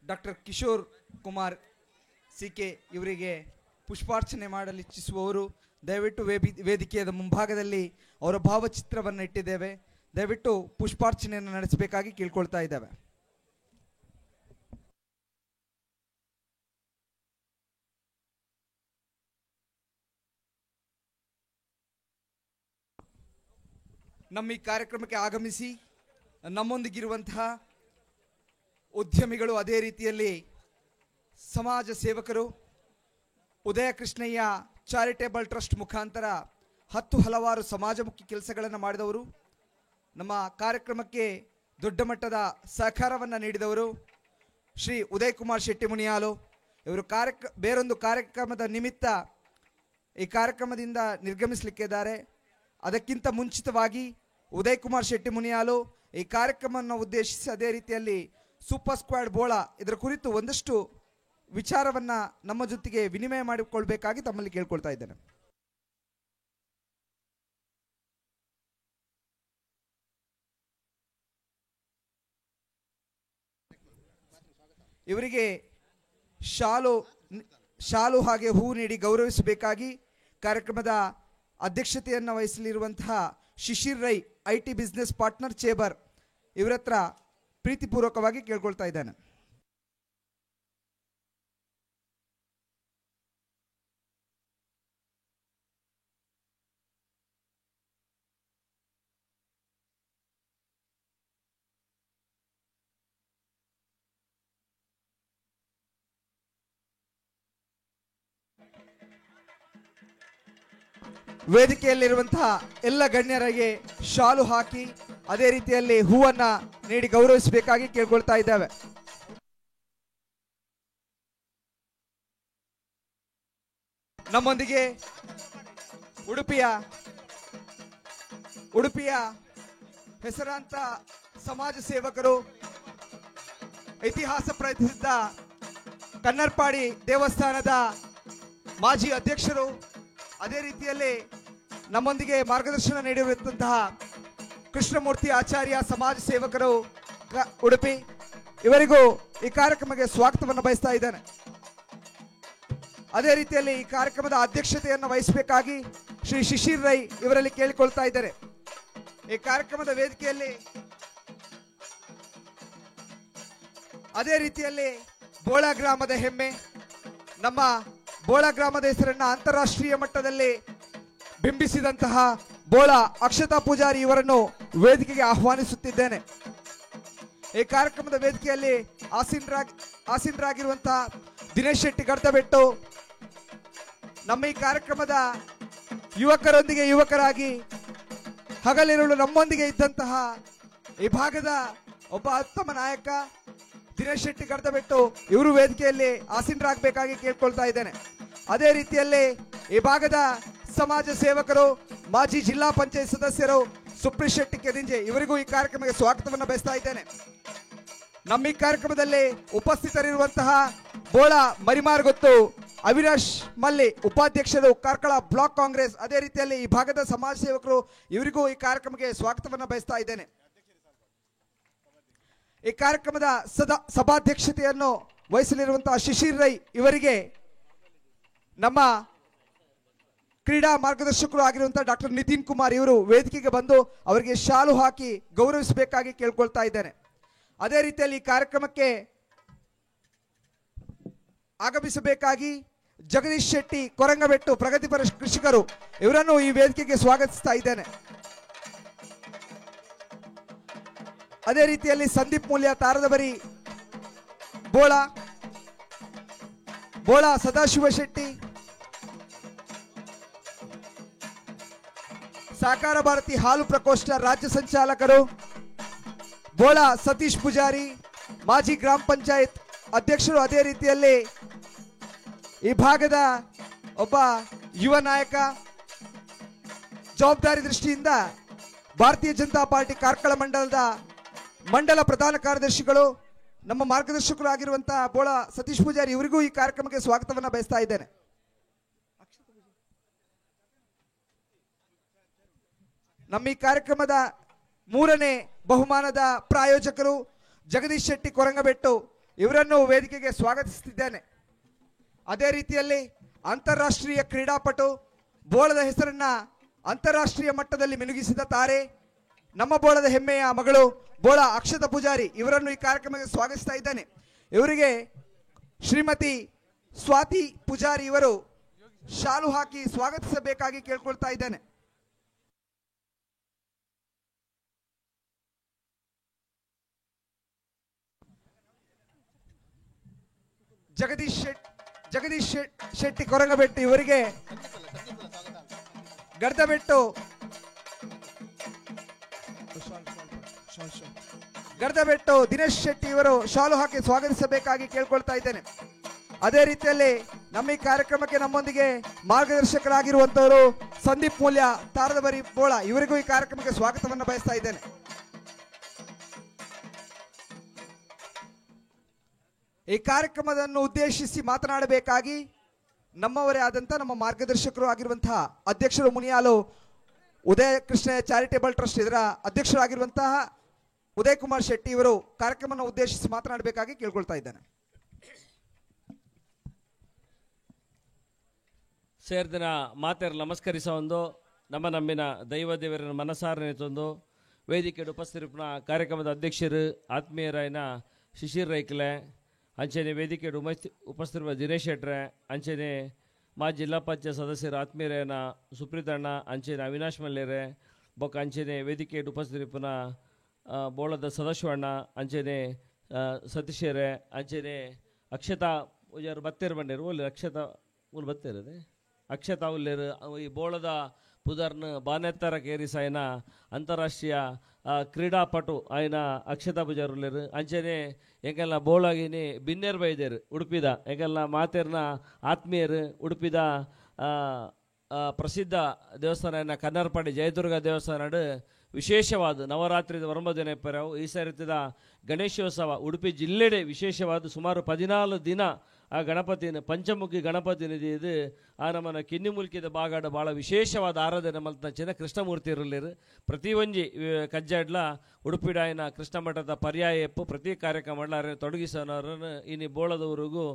ಡಾಕ್ಟರ್ ಕಿಶೋರ್ ಕುಮಾರ್ ಸಿಕೆ ಇವರಿಗೆ ಪುಷ್ಪಾರ್ಚನೆ ಮಾಡಲಿಚ್ಛಿಸುವವರು ದಯವಿಟ್ಟು ವೇದಿಕೆಯ ಮುಂಭಾಗದಲ್ಲಿ ಅವರ ಭಾವಚಿತ್ರವನ್ನು ಇಟ್ಟಿದ್ದೇವೆ. ದಯವಿಟ್ಟು ಪುಷ್ಪಾರ್ಚನೆಯನ್ನು ನಡೆಸಬೇಕಾಗಿ ಕೇಳ್ಕೊಳ್ತಾ ಇದ್ದೇವೆ. ನಮ್ಮ ಈ ಕಾರ್ಯಕ್ರಮಕ್ಕೆ ಆಗಮಿಸಿ ನಮ್ಮೊಂದಿಗಿರುವಂತಹ ಉದ್ಯಮಿಗಳು, ಅದೇ ರೀತಿಯಲ್ಲಿ ಸಮಾಜ ಸೇವಕರು, ಉದಯ ಕೃಷ್ಣಯ್ಯ ಚಾರಿಟೇಬಲ್ ಟ್ರಸ್ಟ್ ಮುಖಾಂತರ ಹಲವಾರು ಸಮಾಜಮುಖಿ ಕೆಲಸಗಳನ್ನು ಮಾಡಿದವರು, ನಮ್ಮ ಕಾರ್ಯಕ್ರಮಕ್ಕೆ ದೊಡ್ಡ ಮಟ್ಟದ ಸಹಕಾರವನ್ನು ನೀಡಿದವರು ಶ್ರೀ ಉದಯ್ ಕುಮಾರ್ ಶೆಟ್ಟಿ ಮುನಿಯಾಲು ಇವರು ಬೇರೊಂದು ಕಾರ್ಯಕ್ರಮದ ನಿಮಿತ್ತ ಈ ಕಾರ್ಯಕ್ರಮದಿಂದ ನಿರ್ಗಮಿಸಲಿಕ್ಕಿದ್ದಾರೆ. ಅದಕ್ಕಿಂತ ಮುಂಚಿತವಾಗಿ ಉದಯ್ ಕುಮಾರ್ ಶೆಟ್ಟಿ ಮುನಿಯಾಲು ಈ ಕಾರ್ಯಕ್ರಮವನ್ನು ಉದ್ದೇಶಿಸಿ ಅದೇ ರೀತಿಯಲ್ಲಿ ಸೂಪರ್ ಸ್ಕ್ವಾಡ್ ಬೋಳ ಇದರ ಕುರಿತು ಒಂದಷ್ಟು ವಿಚಾರವನ್ನ ನಮ್ಮ ಜೊತೆಗೆ ವಿನಿಮಯ ಮಾಡಿಕೊಳ್ಬೇಕಾಗಿ ತಮ್ಮಲ್ಲಿ ಕೇಳ್ಕೊಳ್ತಾ ಇದ್ದೇನೆ. ಇವರಿಗೆ ಶಾಲು ಹಾಗೆ ಹೂ ನೀಡಿ ಗೌರವಿಸಬೇಕಾಗಿ ಕಾರ್ಯಕ್ರಮದ ಅಧ್ಯಕ್ಷತೆಯನ್ನು ವಹಿಸಲಿರುವಂತಹ Shishir Rai, IT business partner chamber, ಇವರ ಹತ್ರ ಪ್ರೀತಿಪೂರ್ವಕವಾಗಿ ಕೇಳ್ಕೊಳ್ತಾ ಇದ್ದೇನೆ. ವೇದಿಕೆಯಲ್ಲಿರುವಂತಹ ಎಲ್ಲ ಗಣ್ಯರಿಗೆ ಶಾಲು ಹಾಕಿ ಅದೇ ರೀತಿಯಲ್ಲಿ ಹೂವನ್ನ ನೀಡಿ ಗೌರವಿಸಬೇಕಾಗಿ ಕೇಳ್ಕೊಳ್ತಾ ಇದ್ದೇವೆ. ನಮ್ಮೊಂದಿಗೆ ಉಡುಪಿಯ ಹೆಸರಾಂತ ಸಮಾಜ ಸೇವಕರು, ಇತಿಹಾಸ ಪ್ರಸಿದ್ಧ ಕನ್ನರ್ಪಾಡಿ ದೇವಸ್ಥಾನದ ಮಾಜಿ ಅಧ್ಯಕ್ಷರು, ಅದೇ ರೀತಿಯಲ್ಲಿ ನಮ್ಮೊಂದಿಗೆ ಮಾರ್ಗದರ್ಶನ ನೀಡಿರುವಂತಹ ಕೃಷ್ಣಮೂರ್ತಿ ಆಚಾರ್ಯ ಸಮಾಜ ಸೇವಕರು ಉಡುಪಿ, ಇವರಿಗೂ ಈ ಕಾರ್ಯಕ್ರಮಕ್ಕೆ ಸ್ವಾಗತವನ್ನು ಬಯಸ್ತಾ ಇದ್ದೇನೆ. ಅದೇ ರೀತಿಯಲ್ಲಿ ಈ ಕಾರ್ಯಕ್ರಮದ ಅಧ್ಯಕ್ಷತೆಯನ್ನು ವಹಿಸಬೇಕಾಗಿ ಶ್ರೀ ಶಿಶಿರ್ ರೈ ಇವರಲ್ಲಿ ಕೇಳಿಕೊಳ್ತಾ ಇದ್ದಾರೆ. ಈ ಕಾರ್ಯಕ್ರಮದ ವೇದಿಕೆಯಲ್ಲಿ ಅದೇ ರೀತಿಯಲ್ಲಿ ಬೋಳ ಗ್ರಾಮದ ಹೆಮ್ಮೆ, ನಮ್ಮ ಬೋಳ ಗ್ರಾಮದ ಹೆಸರನ್ನ ಅಂತಾರಾಷ್ಟ್ರೀಯ ಮಟ್ಟದಲ್ಲಿ ಬಿಂಬಿಸಿದಂತಹ ಬೋಳ ಅಕ್ಷತಾ ಪೂಜಾರಿ ಇವರನ್ನು ವೇದಿಕೆಗೆ ಆಹ್ವಾನಿಸುತ್ತಿದ್ದೇನೆ. ಈ ಕಾರ್ಯಕ್ರಮದ ವೇದಿಕೆಯಲ್ಲಿ ಆಸೀನರಾಗಿರುವಂತಹ ದಿನೇಶ್ ಶೆಟ್ಟಿ ಗರ್ದಬೆಟ್ಟು, ನಮ್ಮ ಈ ಕಾರ್ಯಕ್ರಮದ ಯುವಕರೊಂದಿಗೆ ಯುವಕರಾಗಿ ಹಗಲಿರುಳು ನಮ್ಮೊಂದಿಗೆ ಇದ್ದಂತಹ ಈ ಭಾಗದ ಒಬ್ಬ ಉತ್ತಮ ನಾಯಕ ದಿನೇಶ್ ಶೆಟ್ಟಿ ಗರ್ದಬೆಟ್ಟು, ಇವರು ವೇದಿಕೆಯಲ್ಲಿ ಆಸೀನರಾಗಬೇಕಾಗಿ ಕೇಳ್ಕೊಳ್ತಾ ಇದ್ದೇನೆ. ಅದೇ ರೀತಿಯಲ್ಲಿ ಈ ಭಾಗದ ಸಮಾಜ ಸೇವಕರು, ಮಾಜಿ ಜಿಲ್ಲಾ ಪಂಚಾಯತ್ ಸದಸ್ಯರು, ಸುಪ್ರೀತ್ ಶೆಟ್ಟಿ ಕೆದಿಂಜೆ ಇವರಿಗೂ ಈ ಕಾರ್ಯಕ್ರಮಕ್ಕೆ ಸ್ವಾಗತವನ್ನು ಬಯಸ್ತಾ ಇದ್ದೇನೆ. ನಮ್ಮ ಈ ಕಾರ್ಯಕ್ರಮದಲ್ಲಿ ಉಪಸ್ಥಿತರಿರುವಂತಹ ಬೋಳ ಮರಿಮಾರ್ಗೊತ್ತು ಅವಿನಾಶ್ ಮಲ್ಲಿ ಉಪಾಧ್ಯಕ್ಷರು ಕಾರ್ಕಳ ಬ್ಲಾಕ್ ಕಾಂಗ್ರೆಸ್, ಅದೇ ರೀತಿಯಲ್ಲಿ ಈ ಭಾಗದ ಸಮಾಜ ಸೇವಕರು, ಇವರಿಗೂ ಈ ಕಾರ್ಯಕ್ರಮಕ್ಕೆ ಸ್ವಾಗತವನ್ನು ಬಯಸ್ತಾ ಇದ್ದೇನೆ. ಈ ಕಾರ್ಯಕ್ರಮದ ಸಭಾಧ್ಯಕ್ಷತೆಯನ್ನು ವಹಿಸಲಿರುವಂತಹ ಶಿಶಿರ್ ರೈ ಇವರಿಗೆ ನಮ್ಮ ಕ್ರೀಡಾ ಮಾರ್ಗದರ್ಶಕರು ಆಗಿರುವಂತಹ ಡಾಕ್ಟರ್ ನಿತಿನ್ ಕುಮಾರ್ ಇವರು ವೇದಿಕೆಗೆ ಬಂದು ಅವರಿಗೆ ಶಾಲು ಹಾಕಿ ಗೌರವಿಸಬೇಕಾಗಿ ಕೇಳ್ಕೊಳ್ತಾ ಇದ್ದೇನೆ. ಅದೇ ರೀತಿಯಲ್ಲಿ ಈ ಕಾರ್ಯಕ್ರಮಕ್ಕೆ ಆಗಮಿಸಬೇಕಾಗಿ ಜಗದೀಶ್ ಶೆಟ್ಟಿ ಕೊರಂಗಬೆಟ್ಟು ಪ್ರಗತಿಪರ ಕೃಷಿಕರು ಇವರನ್ನು ಈ ವೇದಿಕೆಗೆ ಸ್ವಾಗತಿಸ್ತಾ ಇದ್ದೇನೆ. ಅದೇ ರೀತಿಯಲ್ಲಿ ಸಂದೀಪ್ ಮೂಲ್ಯ ತಾರದಬರಿ ಬೋಳ ಸದಾಶಿವ ಶೆಟ್ಟಿ, ಸಹಕಾರ ಭಾರತಿ ಹಾಲು ಪ್ರಕೋಷ್ಠ ರಾಜ್ಯ ಸಂಚಾಲಕರು ಬೋಳ ಸತೀಶ್ ಪೂಜಾರಿ, ಮಾಜಿ ಗ್ರಾಮ ಪಂಚಾಯತ್ ಅಧ್ಯಕ್ಷರು, ಅದೇ ರೀತಿಯಲ್ಲಿ ಈ ಭಾಗದ ಒಬ್ಬ ಯುವ ನಾಯಕ, ಜವಾಬ್ದಾರಿ ದೃಷ್ಟಿಯಿಂದ ಭಾರತೀಯ ಜನತಾ ಪಾರ್ಟಿ ಕಾರ್ಕಳ ಮಂಡಲದ ಮಂಡಲ ಪ್ರಧಾನ ಕಾರ್ಯದರ್ಶಿಗಳು, ನಮ್ಮ ಮಾರ್ಗದರ್ಶಕರು ಆಗಿರುವಂತಹ ಬೋಳ ಸತೀಶ್ ಪೂಜಾರಿ ಇವರಿಗೂ ಈ ಕಾರ್ಯಕ್ರಮಕ್ಕೆ ಸ್ವಾಗತವನ್ನು ಬಯಸ್ತಾ ಇದ್ದೇನೆ. ನಮ್ಮ ಈ ಕಾರ್ಯಕ್ರಮದ 3ನೇ ಬಹುಮಾನದ ಪ್ರಾಯೋಜಕರು ಜಗದೀಶ್ ಶೆಟ್ಟಿ ಕೊರಂಗಬೆಟ್ಟು ಇವರನ್ನು ವೇದಿಕೆಗೆ ಸ್ವಾಗತಿಸುತ್ತಿದ್ದೇನೆ. ಅದೇ ರೀತಿಯಲ್ಲಿ ಅಂತಾರಾಷ್ಟ್ರೀಯ ಕ್ರೀಡಾಪಟು, ಬೋಳದ ಹೆಸರನ್ನ ಅಂತಾರಾಷ್ಟ್ರೀಯ ಮಟ್ಟದಲ್ಲಿ ಮಿನುಗಿಸಿದ ತಾರೆ, ನಮ್ಮ ಬೋಳದ ಹೆಮ್ಮೆಯ ಮಗಳು ಬೋಳ ಅಕ್ಷತಾ ಪೂಜಾರಿ ಇವರನ್ನು ಈ ಕಾರ್ಯಕ್ರಮಕ್ಕೆ ಸ್ವಾಗತಿಸ್ತಾ ಇದ್ದೇನೆ. ಇವರಿಗೆ ಶ್ರೀಮತಿ ಸ್ವಾತಿ ಪೂಜಾರಿ ಇವರು ಶಾಲು ಹಾಕಿ ಸ್ವಾಗತಿಸಬೇಕಾಗಿ ಕೇಳ್ಕೊಳ್ತಾ ಇದ್ದೇನೆ. ಜಗದೀಶ್ ಶೆಟ್ಟಿ ಕೊರಂಗಬೆಟ್ಟು ಇವರಿಗೆ ಗರ್ದಬೆಟ್ಟು ದಿನೇಶ್ ಶೆಟ್ಟಿ ಇವರು ಶಾಲು ಹಾಕಿ ಸ್ವಾಗತಿಸಬೇಕಾಗಿ ಕೇಳ್ಕೊಳ್ತಾ ಇದ್ದೇನೆ. ಅದೇ ರೀತಿಯಲ್ಲಿ ನಮ್ಮ ಈ ಕಾರ್ಯಕ್ರಮಕ್ಕೆ ನಮ್ಮೊಂದಿಗೆ ಮಾರ್ಗದರ್ಶಕರಾಗಿರುವಂತವರು ಸಂದೀಪ್ ಮೂಲ್ಯ ತಾರದಬರಿ ಬೋಳ ಇವರಿಗೂ ಈ ಕಾರ್ಯಕ್ರಮಕ್ಕೆ ಸ್ವಾಗತವನ್ನು ಬಯಸ್ತಾ ಇದ್ದೇನೆ. ಈ ಕಾರ್ಯಕ್ರಮವನ್ನು ಉದ್ದೇಶಿಸಿ ಮಾತನಾಡಬೇಕಾಗಿ ನಮ್ಮವರೇ ಆದಂಥ ನಮ್ಮ ಮಾರ್ಗದರ್ಶಕರು ಆಗಿರುವಂತಹ ಅಧ್ಯಕ್ಷರು ಮುನಿಯಾಲು ಉದಯ ಕೃಷ್ಣ ಚಾರಿಟೇಬಲ್ ಟ್ರಸ್ಟ್ ಇದರ ಅಧ್ಯಕ್ಷರಾಗಿರುವಂತಹ ಉದಯ್ ಕುಮಾರ್ ಶೆಟ್ಟಿ ಇವರು ಕಾರ್ಯಕ್ರಮವನ್ನು ಉದ್ದೇಶಿಸಿ ಮಾತನಾಡಬೇಕಾಗಿ ಕೇಳ್ಕೊಳ್ತಾ ಇದ್ದೇನೆ. ಸೇರ್ದಿನ ಮಾತೆಯರು ನಮಸ್ಕರಿಸ ಒಂದು ನಮ್ಮ ನಮ್ಮಿನ ದೈವ ದೇವರನ್ನು ಮನಸಾರನೆ ತಂದು ವೇದಿಕೆಯ ಉಪಸ್ಥಿತಿನ ಕಾರ್ಯಕ್ರಮದ ಅಧ್ಯಕ್ಷರು ಆತ್ಮೀಯರಾಯನ ಶಿಶಿರ್ ರೈಕಲೆ ಅಂಚನೆ ವೇದಿಕೆ ಉಪಸ್ಥಿತಿರುವ ದಿನೇಶ್ ಶೆಟ್ರೆ, ಅಂಚನೆ ಮಾಜಿ ಜಿಲ್ಲಾ ಪಂಚಾಯತ್ ಸದಸ್ಯರು ಆತ್ಮೀಯರೇನ ಸುಪ್ರೀತಣ್ಣ, ಅಂಚನೆ ಅವಿನಾಶ್ ಮಲ್ಲೇರೆ ಬೊಕ್ಕ ಅಂಚನೆ ವೇದಿಕೆ ಉಪಸ್ಥಿತಿನ ಬೋಳದ ಸದಾಶಿವಣ್ಣ, ಅಂಚನೆ ಸತೀಶೇರೆ, ಅಂಚನೆ ಅಕ್ಷತಾ ಯಾರು ಬತ್ತೇರು ಬಂಡೇರು ಒಳ್ಳೆ ಅಕ್ಷತಾ ಉಲ್ ಬತ್ತೇರದೆ ಅಕ್ಷತಾ ಉಲ್ಲೇರು ಈ ಬೋಳದ ಪುದರ್ನ ಬಾನೆತ್ತರ ಕೇರಿಸ ಆಯ್ನ ಅಂತಾರಾಷ್ಟ್ರೀಯ ಕ್ರೀಡಾಪಟು ಆಯ್ನ ಅಕ್ಷತಾ ಪೂಜಾರ್ ಉಲ್ಲೇರು, ಅಂಚನೆ ಎಂಗೆಲ್ಲ ಬೋಳಾಗಿನಿ ಬಿನ್ನೇರ್ ಬೈದೇರು ಉಡುಪಿದ ಎಂಗೆಲ್ಲ ಮಾತೇರ್ನ ಆತ್ಮೀಯರು ಉಡುಪಿದ ಪ್ರಸಿದ್ಧ ದೇವಸ್ಥಾನ ಕನ್ನರ್ಪಾಡಿ ಜಯದುರ್ಗ ದೇವಸ್ಥಾನ ವಿಶೇಷವಾದ ನವರಾತ್ರಿ ವರಂಬದಿನ ಪರ್ಯಾವು ಈ ಸರಿತದ ಗಣೇಶೋತ್ಸವ ಉಡುಪಿ ಜಿಲ್ಲೆಡೆ ವಿಶೇಷವಾದ ಸುಮಾರು 14 ದಿನ ಆ ಗಣಪತಿನ ಪಂಚಮುಖಿ ಗಣಪತಿನ ಇದು ಆ ನಮ್ಮನ ಕಿನ್ನಿ ಮುಲ್ಕಿದ ಬಾಗಾಡ ಭಾಳ ವಿಶೇಷವಾದ ಆರಾಧನೆ ಮಲ್ತ ಚೆನ್ನ ಕೃಷ್ಣಮೂರ್ತಿ ಇರಲಿರು ಪ್ರತಿ ಒಂಜಿ ಕಜ್ಜಾಡ್ಲ ಉಡುಪಿಡಾಯಿನ ಕೃಷ್ಣ ಮಠದ ಪರ್ಯಾಯ ಎಪ್ಪು ಪ್ರತಿ ಕಾರ್ಯಕ್ರಮ ತೊಡಗಿಸೋನವ್ರನ್ನು ಇನ್ನು ಬೋಳದವರಿಗೂ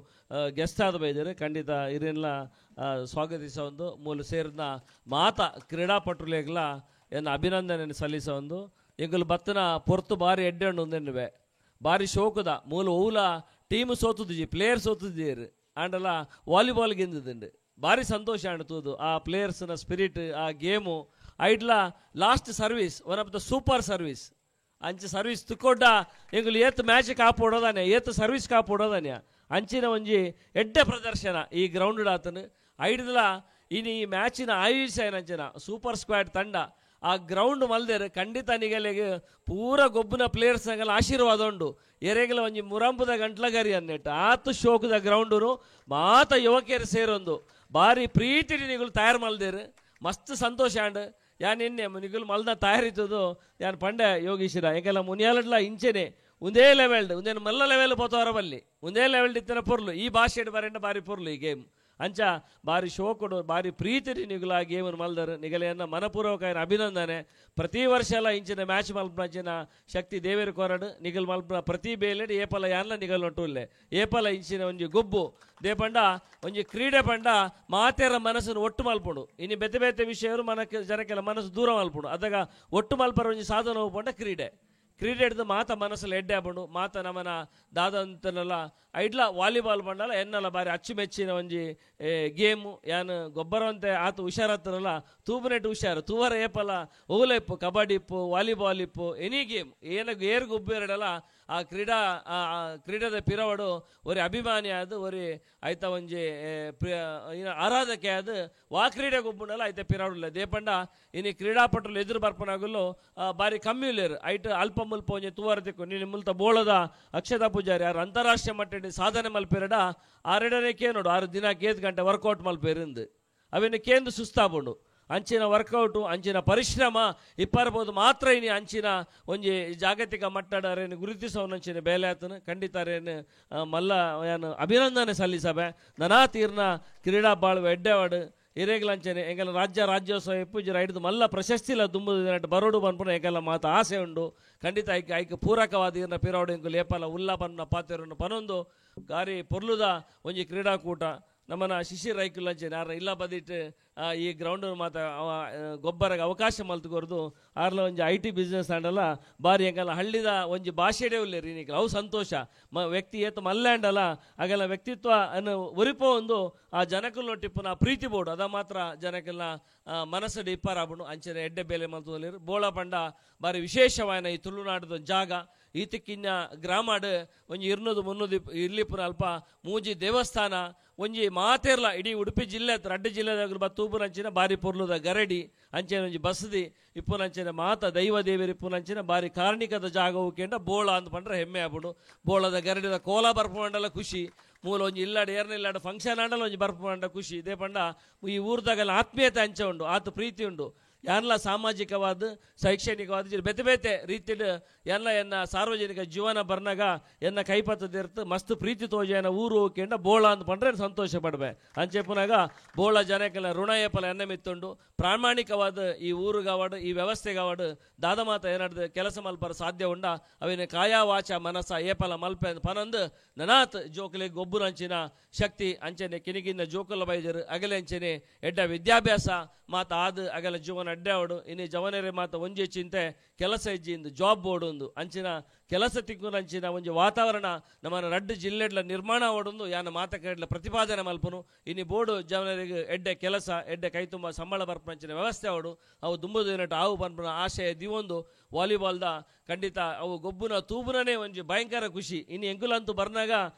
ಗೆಸ್ಟ್ ಆದ ಬೈದರು ಖಂಡಿತ ಇರೆಲ್ಲ ಸ್ವಾಗತಿಸ ಒಂದು ಮೂಲ ಸೇರಿದ ಮಾತ ಕ್ರೀಡಾಪಟುಲೆಗ್ಲ ಏನು ಅಭಿನಂದನೆ ಸಲ್ಲಿಸ ಒಂದು ಎಂಗಲು ಬತ್ತನ ಪೊರ್ತು ಬಾರಿ ಎಡ್ಡೆಣ್ಣು ಒಂದೆನ್ನುವೆ ಬಾರಿ ಶೋಕದ ಮೂಲ ಊಲ ಟೀಮ್ ಸೋತುದಿಜಿ ಪ್ಲೇಯರ್ ಸೋತುದಿರು ಆಂಡಲ ವಾಲಿಬಾಲ್ ಗೆಂದುದುಂಡು ಬಾರಿ ಸಂತೋಷ ಅಣ್ತುದು ಆ ಪ್ಲೇಯರ್ಸ್ನ ಸ್ಪಿರಿಟ್ ಆ ಗೇಮು ಐಡ್ಲ last service one of the super service ಅಂಚೆ ಸರ್ವಿಸ್ ತುಕ್ಕೊಡ್ಡ ಎಂಗಲು ಏತ್ ಮ್ಯಾಚ್ ಕಾಪೋಡೋದಾನೆ ಏತ್ ಸರ್ವಿಸ್ ಕಾಪೋಡೋದಾನೆ ಅಂಚಿನ ಒಂಜಿ ಎಡ್ಡೆ ಪ್ರದರ್ಶನ ಈ ಗ್ರೌಂಡ್ ಆತನು ಐಡ್ಲ ಇನ್ನು ಈ ಮ್ಯಾಚಿನ ಆಯೋಜಿಸೇನಂಚಿನ ಸೂಪರ್ ಸ್ಕ್ವಾಡ್ ತಂಡ ಆ ಗ್ರೌಂಡ್ ಮಲ್ದೇರು ಖಂಡಿತ ನಿಗಲೆಗೆ ಪೂರ ಗೊಬ್ಬನ ಪ್ಲೇಯರ್ಸ್ನಾಗೆಲ್ಲ ಆಶೀರ್ವಾದ ಉಂಡು ಎರೆಗೆಲ ಒಂಜಿ ಮುರಂಬುದ ಗಂಟ್ಲಗರಿ ಅನ್ನೆಟ್ಟು ಆತು ಶೋಕದ ಗ್ರೌಂಡು ಮಾತ ಯುವಕಿಯರು ಸೇರೊಂದು ಬಾರಿ ಪ್ರೀತಿ ನಿಗಳು ತಯಾರು ಮಲ್ದೇರು ಮಸ್ತ್ ಸಂತೋಷ ಅಂಡ್ ಯಾನ್ ಎನ್ನೆ ನಿಗುಲು ಮಲ್ದ ತಯಾರಿತದು ಯಾನ್ ಪಂಡೆ ಯೋಗೀಶಿರ ಎಂಕೆಲ್ಲ ಮುನಿಯಾಲಡ್ಲ ಇಂಚೆನೆ ಒಂದೇ ಲೆವೆಲ್ಡ್ ಒಂದೇನು ಮಲ್ಲ ಲೆವೆಲ್ ಪೋತವರ ಬಲ್ಲಿ ಒಂದೇ ಲೆವೆಲ್ ಇತ್ತಿನ ಪೊರ್ಲು ಈ ಭಾಷೆ ಬರೆಂಡ ಬಾರಿ ಪೊರ್ಲು ಈ ಗೇಮ್ ಅಂಚ ಬಾರಿ ಶೋಕುಡು ಬಾರಿ ಪ್ರೀತಿ ನಿಗುಲ ಆ ಗೇಮನ್ನು ಮಲ್ದರು ನಿಗಲೆಯನ್ನ ಮನಪೂರ್ವಕ ಅಭಿನಂದನೆ. ಪ್ರತಿ ವರ್ಷ ಎಲ್ಲ ಇಂಚಿನ ಮ್ಯಾಚ್ ಮಲ್ಪನಂಚಿನ ಶಕ್ತಿ ದೇವೇರು ಕೊರಡು ನಿಗಲ್ ಮಲ್ಪನ ಪ್ರತಿ ಬೇಲೆಡ್ ಏಪಲ ಯಾನ್ಲ ನಿಗಲ್ ನೊಟ್ಟುಲ್ಲೆ ಏಪಲ ಇಂಚಿನ ಒಂಜಿ ಗೊಬ್ಬು ದೇ ಪಂಡ ಒಂಜಿ ಕ್ರೀಡೆ ಪಂಡ ಮಾತೆರ ಮನಸ್ಸನ್ನು ಒಟ್ಟು ಮಲ್ಪುಡು ಇನ್ನು ಬೆತೆ ಬೆತೆ ವಿಷಯರು ಮನಕ್ಕೆ ಜನಕ್ಕೆಲ್ಲ ಮನಸ್ಸು ದೂರ ಮಲ್ಪುಡು ಅದಾಗ ಒಟ್ಟು ಮಲ್ಪರ ಒಂಜಿ ಸಾಧನ ಪಂಡ ಕ್ರೀಡೆ ಹಿಡಿದು ಮಾತ ಮನಸ್ಸಲ್ಲಿ ಎಡ್ಡೆ ಆಪುಂಡು ಮಾತ ನಮನ ದಾದಂತನೆಲ್ಲ ಐಡ್ಲ ವಾಲಿಬಾಲ್ ಪಂಡಲ ಎನ್ನಲ ಬಾರಿ ಅಚ್ಚುಮೆಚ್ಚಿನ ಒಂಜಿ ಗೇಮು ಯಾನ್ ಗೊಬ್ಬರವಂತೆ ಆತ ಹುಷಾರತ್ತನಲ್ಲ ತೂಪುನೆಟ್ಟು ಹುಷಾರು ತೂವರ ಏಪಲ ಓಲ ಇಪ್ಪು ಕಬಡ್ಡಿ ಇಪ್ಪು ವಾಲಿಬಾಲ್ ಇಪ್ಪು ಎನಿ ಗೇಮ್ ಏರ್ ಗೊಬ್ಬರಡಲ್ಲ ಆ ಕ್ರೀಡಾದ ಪಿರವಡು ಒರಿ ಅಭಿಮಾನಿ ಆದ್ ಒರಿ ಐತ ಒಂಜಿ ಆರಾಧಕೆ ಆದ್ ವಾ ಕ್ರೀಡೆ ಗೊಬ್ಬುಂಡಲ್ಲ ಐತೆ ಪಿರವಡುಲ್ಲ ದೇಪಂಡ ಇನ್ನು ಕ್ರೀಡಾಪಟುಲು ಎದುರು ಬರ್ಪನಾಗಲು ಬಾರಿ ಕಮ್ಮಿಲೇರು ಐಟ್ ಅಲ್ಪ ಮುಲ್ಪ ಒಂಜಿ ತೂವರ ತಿಕ್ಕು ನೀನು ಮುಲ್ತ ಬೋಳದ ಅಕ್ಷತಾ ಪೂಜಾರಿ ಯಾರು ಅಂತಾರಾಷ್ಟ್ರೀಯ ಮಟ್ಟದ ಸಾಧನೆ ಮಲ್ಪೇರಡ 6 ಕೇನೋಡು 6 ದಿನ 5 ಗಂಟೆ ವರ್ಕೌಟ್ ಮಲ್ಪೇರಿಂದು ಅವೇನು ಕೇಂದು ಸುಸ್ತಾಪುಂಡು ಅಂಚಿನ ವರ್ಕೌಟು ಅಂಚಿನ ಪರಿಶ್ರಮ ಇಪ್ಪರ್ಬೋದು ಮಾತ್ರ ಇನಿ ಅಂಚಿನ ಒಂಜಿ ಜಾಗತಿಕ ಮಟ್ಟಡರೇನು ಗುರುತಿಸೋನಂಚಿನ ಬೇಲೆ ಆತನು ಖಂಡಿತ ರೇನು ಮಲ್ಲ ಏನು ಅಭಿನಂದನೆ ಸಲ್ಲಿಸಬೆ ನನಾ ತೀರ್ನ ಕ್ರೀಡಾ ಬಾಳುವ ಎಡ್ಡೆವಾಡು ಹಿರೇಗ್ಲಂಚನೆ ಎಂಗೆಲ್ಲ ರಾಜ್ಯೋತ್ಸವ ಎಪ್ಪುಜಿ ರೈಡ್ದು ಮಲ್ಲ ಪ್ರಶಸ್ತಿಲ ತುಂಬುದು ಬರೋಡು ಬಂದ್ಪುಣ ಎಂಗೆಲ್ಲ ಮಾತು ಆಸೆ ಉಂಡು ಖಂಡಿತ ಐಕೆ ಪೂರಕವಾದ ಇರ್ನ ಪಿರಾವಡು ಎಂಕು ಲೇಪಲ ಉಲ್ಲಾಪನ್ನ ಪಾತೆರನ್ನು ಪನೊಂದು ಗಾರಿ ಪೊರ್ಲುದ ಒಂಜಿ ಕ್ರೀಡಾಕೂಟ ನಮ್ಮನ ಶಿಶಿರ್ ರೈಕುಲಂಚನೆ ಯಾರ ಇಲ್ಲ ಬದಿಟ್ಟು ಈ ಗ್ರೌಂಡ್ ಮಾತ ಗೊಬ್ಬರಗೆ ಅವಕಾಶ ಮಲ್ತುಕೊರ್ದು ಆರ್ಲ ಒಂಜಿ IT ಬಿಸ್ನೆಸ್ ಆಂಡಲ್ಲ ಬಾರಿ ಎಂಕಲ್ಲ ಹಳ್ಳಿದ ಒಂಜಿ ಭಾಷೆಡೆ ಉಲ್ಲೇರಿ ನೀನು ಅವು ಸಂತೋಷ ವ್ಯಕ್ತಿ ಏತು ಮಲ್ಲಾಂಡಲ್ಲ ಆಗೆಲ್ಲ ವ್ಯಕ್ತಿತ್ವ ಅನ್ನು ಒರಿಪೋ ಒಂದು ಆ ಜನಕಲ್ನೊಟ್ಟಿಪ್ಪನ ಪ್ರೀತಿ ಬೋಡು ಅದ ಮಾತ್ರ ಜನಕಲ್ನ ಮನಸ್ಸಡಿ ಇಪ್ಪರಾಬುಡು ಅಂಚನೆ ಎಡ್ಡೆ ಬೇಲೆ ಮಲ್ತುಲಿರು ಬೋಳ ಪಂಡ ಬಾರಿ ವಿಶೇಷವಾದ ಈ ತುಳುನಾಡದ ಜಾಗ ಈತಕ್ಕಿನ್ನ ಗ್ರಾಮಾಡ್ ಒಂಜಿ 200-300 ಇರ್ಲಿಪುರ ಅಲ್ಪ ಮೂಜಿ ದೇವಸ್ಥಾನ ಒಂಜಿ ಮಾತೆರ್ಲ ಇಡೀ ಉಡುಪಿ ಜಿಲ್ಲೆ ರಡ್ಡು ಜಿಲ್ಲೆದಾಗ ತೂಪುನಂಚಿನ ಬಾರಿ ಪೊರ್ಲುದ ಗರಡಿ ಅಂಚೆನ ಒಂಜಿ ಬಸದಿ ಇಪ್ಪುನಂಚಿನ ಮಾತ ದೈವ ದೇವಿರು ಇಪ್ಪುನಂಚಿನ ಬಾರಿ ಕಾರ್ಣಿಕದ ಜಾಗವು ಕೇಂದ್ರ ಬೋಳ ಅಂತ ಪಂಡ್ರೆ ಹೆಮ್ಮೆ ಆಗ್ಬಿಡು ಬೋಳದ ಗರಡಿದ ಕೋಲ ಬರ್ಪುಂಡಲ್ಲ ಖುಷಿ ಮೂಲ ಒಂಜಿ ಇಲ್ಲಾಡು ಏರ್ನ ಇಲ್ಲಾಡು ಫಂಕ್ಷನ್ ಆಂಡಲ್ಲ ಒಂಜಿ ಬರ್ಪುಂಡ ಖುಷಿ ಇದೇ ಪಂಡ ಈ ಊರ್ದಾಗೆಲ್ಲ ಆತ್ಮೀಯತೆ ಅಂಚೆ ಉಂಡು ಆತ ಪ್ರೀತಿ ಉಂಡು ಯಾನ್ಲ ಸಾಮಾಜಿಕವಾದ ಶೈಕ್ಷಣಿಕವಾದ ಬೇತೆ ಬೇತೆ ರೀತಿಡ್ ಎನ್ನ ಸಾರ್ವಜನಿಕ ಜೀವನ ಬರ್ನಾಗ ಎನ್ನ ಕೈಪತ್ತದಿರ್ತು ಮಸ್ತ್ ಪ್ರೀತಿ ತೋಜನ ಊರು ಹೋಗ್ಕೊಂಡ ಬೋಳ ಅಂತ ಪಂಡ್ರೆ ಸಂತೋಷ ಪಡ್ಬೆ ಅಂಚೆ ಪುನಾಗ ಬೋಳ ಜನಕ್ಕೆಲ್ಲ ಋಣ ಏಪಲ ಎನ್ನ ಮಿತ್ತುಂಡು ಪ್ರಾಮಾಣಿಕವಾದ ಈ ಊರುಗಾವಾಡು ಈ ವ್ಯವಸ್ಥೆಗಾವಾಡು ದಾದ ಮಾತ ಏನಾಡ್ದು ಕೆಲಸ ಮಲ್ಪರ ಸಾಧ್ಯ ಉಂಡ ಅವಿನ ಕಾಯ ವಾಚ ಮನಸ್ಸ ಏಪಲ ಮಲ್ಪೆ ಪನಂದು ನನಾತ್ ಜೋಕಲೆ ಗೊಬ್ಬುನಂಚಿನ ಶಕ್ತಿ ಅಂಚನೆ ಕಿನಿಗಿನ್ನ ಜೋಕುಲ ಬೈಜರು ಅಗಲೆ ಅಂಚನೆ ಎಡ್ಡ ವಿದ್ಯಾಭ್ಯಾಸ ಮಾತ ಆದ ಅಗಲ ಜೀವನ ಅಡ್ಡೆ ಅವಡು ಇನ್ನು ಜವನರೆ ಮಾತ ಒಂಜಿ ಚಿಂತೆ ಕೆಲಸ ಹೆಜ್ಜಿಂದು ಜಾಬ್ ಬೋರ್ಡ್ ಒಂದು ಅಂಚಿನ ಕೆಲಸ ತಿಕ್ಕುನ ಅಂಚಿನ ಒಂಜಿ ವಾತಾವರಣ ನಮ್ಮನ ರಡ್ಡು ಜಿಲ್ಲೆಡ್ಲ ನಿರ್ಮಾಣ ಅವಡೊಂದು ಯಾನ ಮಾತ ಕೇಳಲ ಪ್ರತಿಪಾದನೆ ಮಲ್ಪನು ಇನ್ನು ಬೋರ್ಡು ಜವನರಿಗೆ ಎಡ್ಡೆ ಕೆಲಸ ಎಡ್ಡೆ ಕೈ ತುಂಬ ಸಂಬಳ ಬರ್ಪಂಚಿನ ವ್ಯವಸ್ಥೆ ಅವಡು ಅವು ದುಂಬುದು ಏನಟ್ಟು ಆವು ಬರ್ಪನ ಆಶಯ ದಿವೊಂದು ವಾಲಿಬಾಲ್ದ ಖಂಡಿತ ಅವು ಗೊಬ್ಬುನ ತೂಬುನೇ ಒಂಜಿ ಭಯಂಕರ ಖುಷಿ ಇನ್ನು ಎಂಗುಲಂತೂ ಬರ್ನಾಗ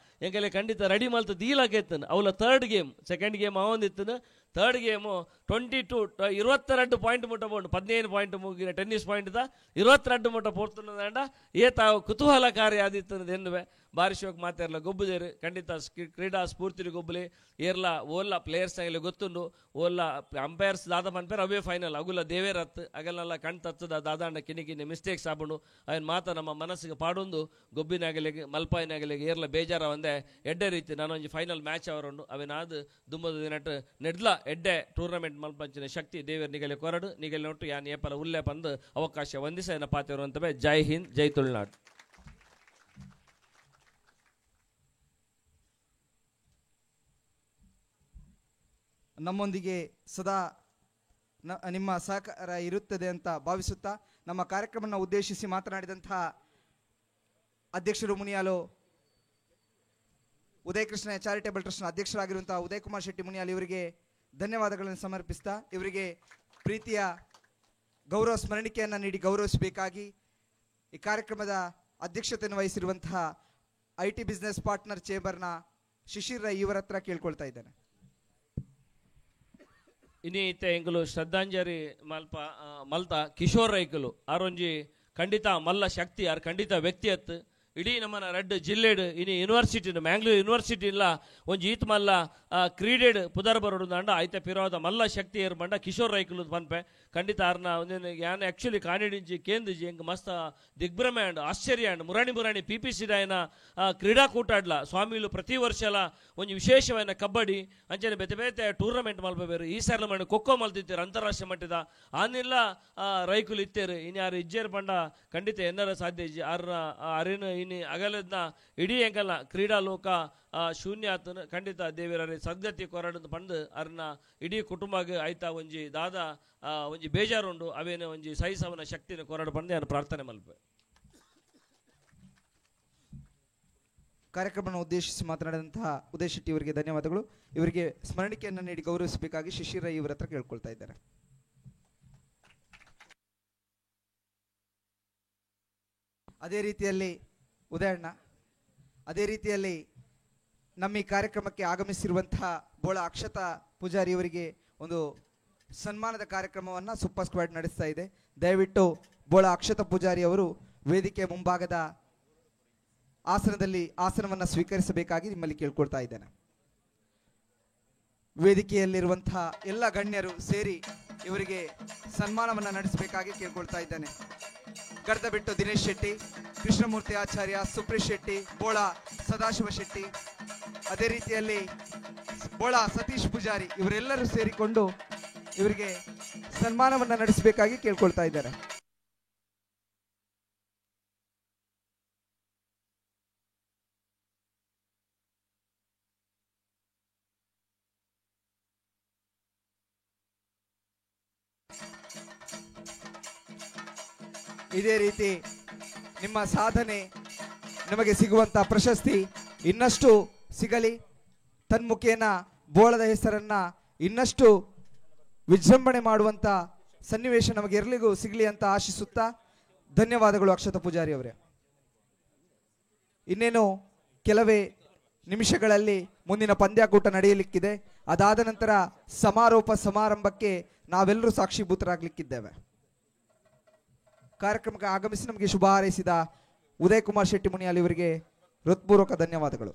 ಎಂಗೆಲೆ ಖಂಡಿತ ರೆಡಿ ಮಲ್ತು ದೀಲಾಗೆತ್ತನು ಅವಳ 3rd ಗೇಮ್ 2nd ಗೇಮ್ ಅವೊಂದಿತ್ತನು 3rd ಗೇಮು 22 ಪಾಯಿಂಟ್ ಮುಟ್ಟ ಬೋಂಡು 15 ಪಾಯಿಂಟ್ ಮುಗಿನ ಟೆನ್ನಿಸ್ ಪಾಯಿಂಟ್ 22 ಮುಟ್ಟ ಪೋರ್ತುಂಡ ಏತ ಕುತೂಹಲಕಾರಿ ಆದಿತ್ತನದು ಎನ್ನುವೆ ಬಾರಿ ಶೋಕ್ ಮಾತಾರಲ್ಲ ಗೊಬ್ಬುದೇರು ಖಂಡಿತ ಕ್ರೀಡಾ ಸ್ಫೂರ್ತಿ ಗೊಬ್ಬಲಿ ಏರ್ಲ ಓಲ್ಲ ಪ್ಲೇಯರ್ಸ್ ಆಗಲಿ ಗೊತ್ತುಂಡು ಓಲ್ಲ ಅಂಪೈರ್ಸ್ ದಾದ ಪನ್ಪೇರ್ ಅವೇ ಫೈನಲ್ ಅಗುಲ್ಲ ದೇವೇರತ್ ಅಗಲ್ನೆಲ್ಲ ಕಣ್ ತತ್ತದ ದಾದಾಂಡ ಕಿನಿಕಿನಿ ಮಿಸ್ಟೇಕ್ಸ್ ಆಗ್ಬಿಡು ಅವನ್ ಮಾತ ನಮ್ಮ ಮನಸ್ಸಿಗೆ ಪಾಡೊಂದು ಗೊಬ್ಬಿನಾಗಲಿಗೆ ಮಲ್ಪಾಯಿನಾಗಲಿಗೆ ಏರ್ಲ ಬೇಜಾರ ಒಂದೇ ಎಡ್ಡೆ ರೀತಿ ನಾನೊಂಜಿ ಫೈನಲ್ ಮ್ಯಾಚ್ ಅವರುಂಡು ಅವೇನಾದ ದುಂಬದ ದಿನಟ್ಟು ನೆಡ್ಲ ಎಡ್ಡೆ ಟೂರ್ನಮೆಂಟ್ ಮಲ್ಪಂಚಿನ ಶಕ್ತಿ ದೇವೇರ್ ನಿಗಲೆ ಕೊರಡು ನಿಗಲೆ ನೋಟು ಯಾನ್ ಏಪಲ ಉಲ್ಲೆ ಬಂದು ಅವಕಾಶ ವಂದಿಸ ಏನ ಪಾತಿರು ಅಂತವೇ ಜೈ ಹಿಂದ್ ಜೈ ತುಳುನಾಡು. ನಮ್ಮೊಂದಿಗೆ ಸದಾ ನಿಮ್ಮ ಸಹಕಾರ ಇರುತ್ತದೆ ಅಂತ ಭಾವಿಸುತ್ತಾ ನಮ್ಮ ಕಾರ್ಯಕ್ರಮವನ್ನು ಉದ್ದೇಶಿಸಿ ಮಾತನಾಡಿದಂತಹ ಅಧ್ಯಕ್ಷರು ಮುನಿಯಾಲು ಉದಯ ಕೃಷ್ಣ ಚಾರಿಟೇಬಲ್ ಟ್ರಸ್ಟ್ನ ಅಧ್ಯಕ್ಷರಾಗಿರುವಂತಹ ಉದಯ್ ಕುಮಾರ್ ಶೆಟ್ಟಿ ಮುನಿಯಾಲ್ ಇವರಿಗೆ ಧನ್ಯವಾದಗಳನ್ನು ಸಮರ್ಪಿಸ್ತಾ ಇವರಿಗೆ ಪ್ರೀತಿಯ ಗೌರವ ಸ್ಮರಣಿಕೆಯನ್ನು ನೀಡಿ ಗೌರವಿಸಬೇಕಾಗಿ ಈ ಕಾರ್ಯಕ್ರಮದ ಅಧ್ಯಕ್ಷತೆಯನ್ನು ವಹಿಸಿರುವಂತಹ IT ಬಿಸ್ನೆಸ್ ಪಾರ್ಟ್ನರ್ ಚೇಂಬರ್ನ ಶಿಶಿರ್ ರೈ ಇವರ ಹತ್ರ ಕೇಳ್ಕೊಳ್ತಾ ಇದ್ದೇನೆ. ಇನ್ನೀತೆ ಎಂಕುಲು ಶ್ರದ್ಧಾಂಜಲಿ ಮಲ್ತ ಕಿಶೋರ್ ರೈಕುಲು ಆರೊಂಜಿ ಖಂಡಿತ ಮಲ್ಲ ಶಕ್ತಿ ಯಾರು ಖಂಡಿತ ವ್ಯಕ್ತಿ ಅತ್ತು ಇಡೀ ನಮ್ಮನ ರೆಡ್ ಜಿಲ್ಲೆಡ್ ಇನ್ನು ಯೂನಿವರ್ಸಿಟಿ ಮ್ಯಾಂಗ್ಳೂರ್ ಯೂನಿವರ್ಸಿಟಿ ಇಲ್ಲ ಒಂಜಿ ಈತ್ ಮಲ್ಲ ಕ್ರೀಡೆಡ್ ಪುದರ್ ಬರೋಡು ಅಂಡ ಐತೆ ಪಿರೋದ ಮಲ್ಲ ಶಕ್ತಿ ಏರ್ ಬಂಡ ಕಿಶೋರ್ ರೈಕುಲು ಪನ್ಪೆ ಖಂಡಿತ ಅರ್ನ ಒಂದಿನ ಯಾನ್ ಆಕ್ಚುಲಿ ಕಾಣಿಡಿಂಚಿ ಕೇಂದ್ರಜಿ ಹೆಂಗ್ ಮಸ್ತ್ ದಿಗ್ಭ್ರಮೆ ಅಂಡ್ ಆಶ್ಚರ್ಯ ಅಂಡ್ ಮುರಾಣಿ PPC ದಾಯನ ಕ್ರೀಡಾಕೂಟ ಆಡ್ಲ ಸ್ವಾಮಿಲು ಪ್ರತಿ ವರ್ಷಲ ಒಂಜಿ ವಿಶೇಷವಾದ ಕಬಡ್ಡಿ ಅಂಚನೆ ಬೇತೆ ಬೇತೆ ಟೂರ್ನಮೆಂಟ್ ಮಲ್ಪಬೇರು ಈ ಸಾರ್ಲ ಮಾಡಿ ಖೋಖೋ ಮಲ್ತಿತ್ತೇರು ಅಂತಾರಾಷ್ಟ್ರೀಯ ಮಟ್ಟದ ಆನೆಲ್ಲ ರೈಕುಲು ಇತ್ತೇರು ಇನ್ನು ಯಾರು ಇಜ್ಜೇರು ಪಂಡ ಖಂಡಿತ ಎನ್ನರ ಸಾಧ್ಯ ಇಜ್ಜಿ ಅರಿನ ಇನ್ನು ಅಗಲದ್ನ ಇಡೀ ಎಂಕಲ್ನ ಕ್ರೀಡಾ ಲೋಕ ಶೂನ್ಯ ಆತನ ಖಂಡಿತ ದೇವರ ಸದ್ಗತಿ ಕೊರಡು ಪಂದು ಅರ್ನ ಇಡೀ ಕುಟುಂಬಗೆ ಆಯ್ತಾ ಒಂಜಿ ದಾದ ಒಂಜಿ ಬೇಜಾರುಂಡು ಅವೇನು ಒಂಜಿ ಸಹಿಸವನ ಶಕ್ತಿನ ಕೊರಡು ಪಂದು ನಾನು ಪ್ರಾರ್ಥನೆ ಮಲ್ಪೆ. ಕಾರ್ಯಕ್ರಮವನ್ನು ಉದ್ದೇಶಿಸಿ ಮಾತನಾಡಿದಂತಹ ಉದಯ್ ಶೆಟ್ಟಿ ಇವರಿಗೆ ಧನ್ಯವಾದಗಳು. ಇವರಿಗೆ ಸ್ಮರಣಿಕೆಯನ್ನು ನೀಡಿ ಗೌರವಿಸಬೇಕಾಗಿ ಶಿಶಿರ ಇವರ ಹತ್ರ ಕೇಳ್ಕೊಳ್ತಾ ಇದ್ದಾರೆ. ಅದೇ ರೀತಿಯಲ್ಲಿ ಉದಯಣ್ಣ, ಅದೇ ರೀತಿಯಲ್ಲಿ ನಮ್ಮ ಈ ಕಾರ್ಯಕ್ರಮಕ್ಕೆ ಆಗಮಿಸಿರುವಂತಹ ಬೋಳ ಅಕ್ಷತಾ ಪೂಜಾರಿ ಅವರಿಗೆ ಒಂದು ಸನ್ಮಾನದ ಕಾರ್ಯಕ್ರಮವನ್ನು ಸೂಪರ್ ಸ್ಕ್ವಾಡ್ ನಡೆಸ್ತಾ ಇದೆ. ದಯವಿಟ್ಟು ಬೋಳ ಅಕ್ಷತಾ ಪೂಜಾರಿ ಅವರು ವೇದಿಕೆ ಮುಂಭಾಗದ ಆಸನವನ್ನು ಸ್ವೀಕರಿಸಬೇಕಾಗಿ ನಿಮ್ಮಲ್ಲಿ ಕೇಳ್ಕೊಳ್ತಾ ಇದ್ದೇನೆ. ವೇದಿಕೆಯಲ್ಲಿರುವಂತಹ ಎಲ್ಲ ಗಣ್ಯರು ಸೇರಿ ಇವರಿಗೆ ಸನ್ಮಾನವನ್ನು ನಡೆಸಬೇಕಾಗಿ ಕೇಳ್ಕೊಳ್ತಾ ಇದ್ದೇನೆ. ಗರ್ದಬಿಟ್ಟು ದಿನೇಶ್ ಶೆಟ್ಟಿ, ಕೃಷ್ಣಮೂರ್ತಿ ಆಚಾರ್ಯ, ಸುಪ್ರೀಶ್ ಶೆಟ್ಟಿ, ಬೋಳ ಸದಾಶಿವ ಶೆಟ್ಟಿ, ಅದೇ ರೀತಿಯಲ್ಲಿ ಬೋಳ ಸತೀಶ್ ಪೂಜಾರಿ ಇವರೆಲ್ಲರೂ ಸೇರಿಕೊಂಡು ಇವರಿಗೆ ಸನ್ಮಾನವನ್ನು ನಡೆಸಬೇಕಾಗಿ ಕೇಳ್ಕೊಳ್ತಾ ಇದ್ದಾರೆ. ಇದೇ ರೀತಿ ನಿಮ್ಮ ಸಾಧನೆ ನಿಮಗೆ ಸಿಗುವಂತ ಪ್ರಶಸ್ತಿ ಇನ್ನಷ್ಟು ಸಿಗಲಿ, ತನ್ಮುಖೇನ ಬೋಳದ ಹೆಸರನ್ನ ಇನ್ನಷ್ಟು ವಿಜೃಂಭಣೆ ಮಾಡುವಂತ ಸನ್ನಿವೇಶ ನಮಗೆ ಎಲ್ಲರಿಗೂ ಸಿಗಲಿ ಅಂತ ಆಶಿಸುತ್ತಾ ಧನ್ಯವಾದಗಳು ಅಕ್ಷತಾ ಪೂಜಾರಿ ಅವರೇ. ಇನ್ನೇನು ಕೆಲವೇ ನಿಮಿಷಗಳಲ್ಲಿ ಮುಂದಿನ ಪಂದ್ಯಾಕೂಟ ನಡೆಯಲಿಕ್ಕಿದೆ. ಅದಾದ ನಂತರ ಸಮಾರೋಪ ಸಮಾರಂಭಕ್ಕೆ ನಾವೆಲ್ಲರೂ ಸಾಕ್ಷೀಭೂತರಾಗಲಿಕ್ಕಿದ್ದೇವೆ. ಕಾರ್ಯಕ್ರಮಕ್ಕೆ ಆಗಮಿಸಿ ನಮಗೆ ಶುಭ ಹಾರೈಸಿದ ಉದಯ್ ಕುಮಾರ್ ಶೆಟ್ಟಿ ಮುನಿಯಾಲ್ ಇವರಿಗೆ ಹೃತ್ಪೂರ್ವಕ ಧನ್ಯವಾದಗಳು.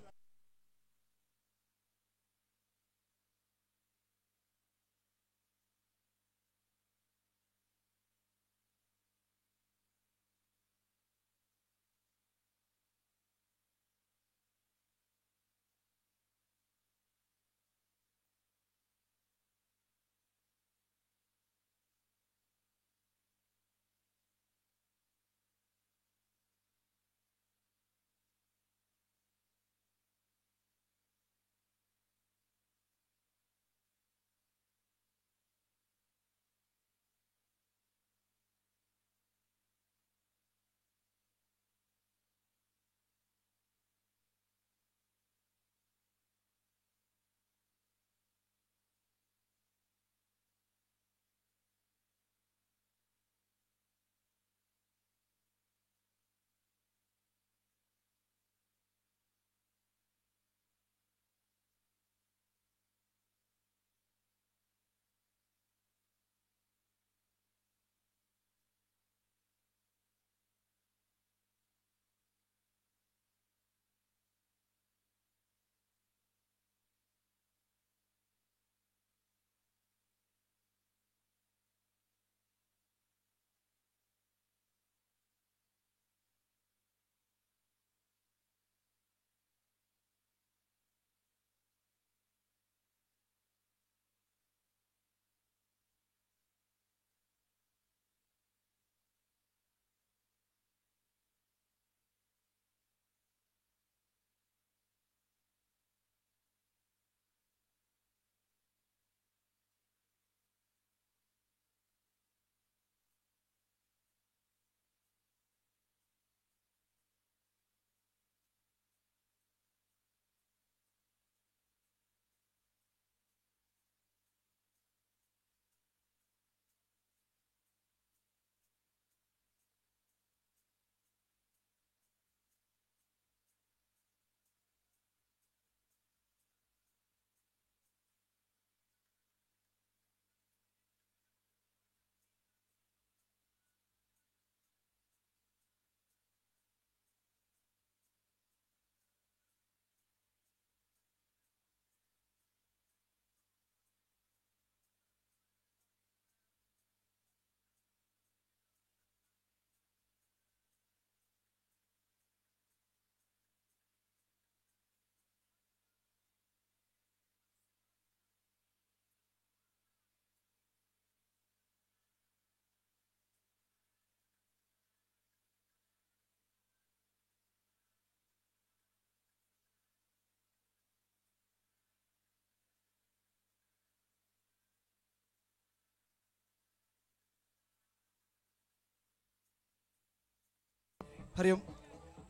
ಹರಿ ಓಂ.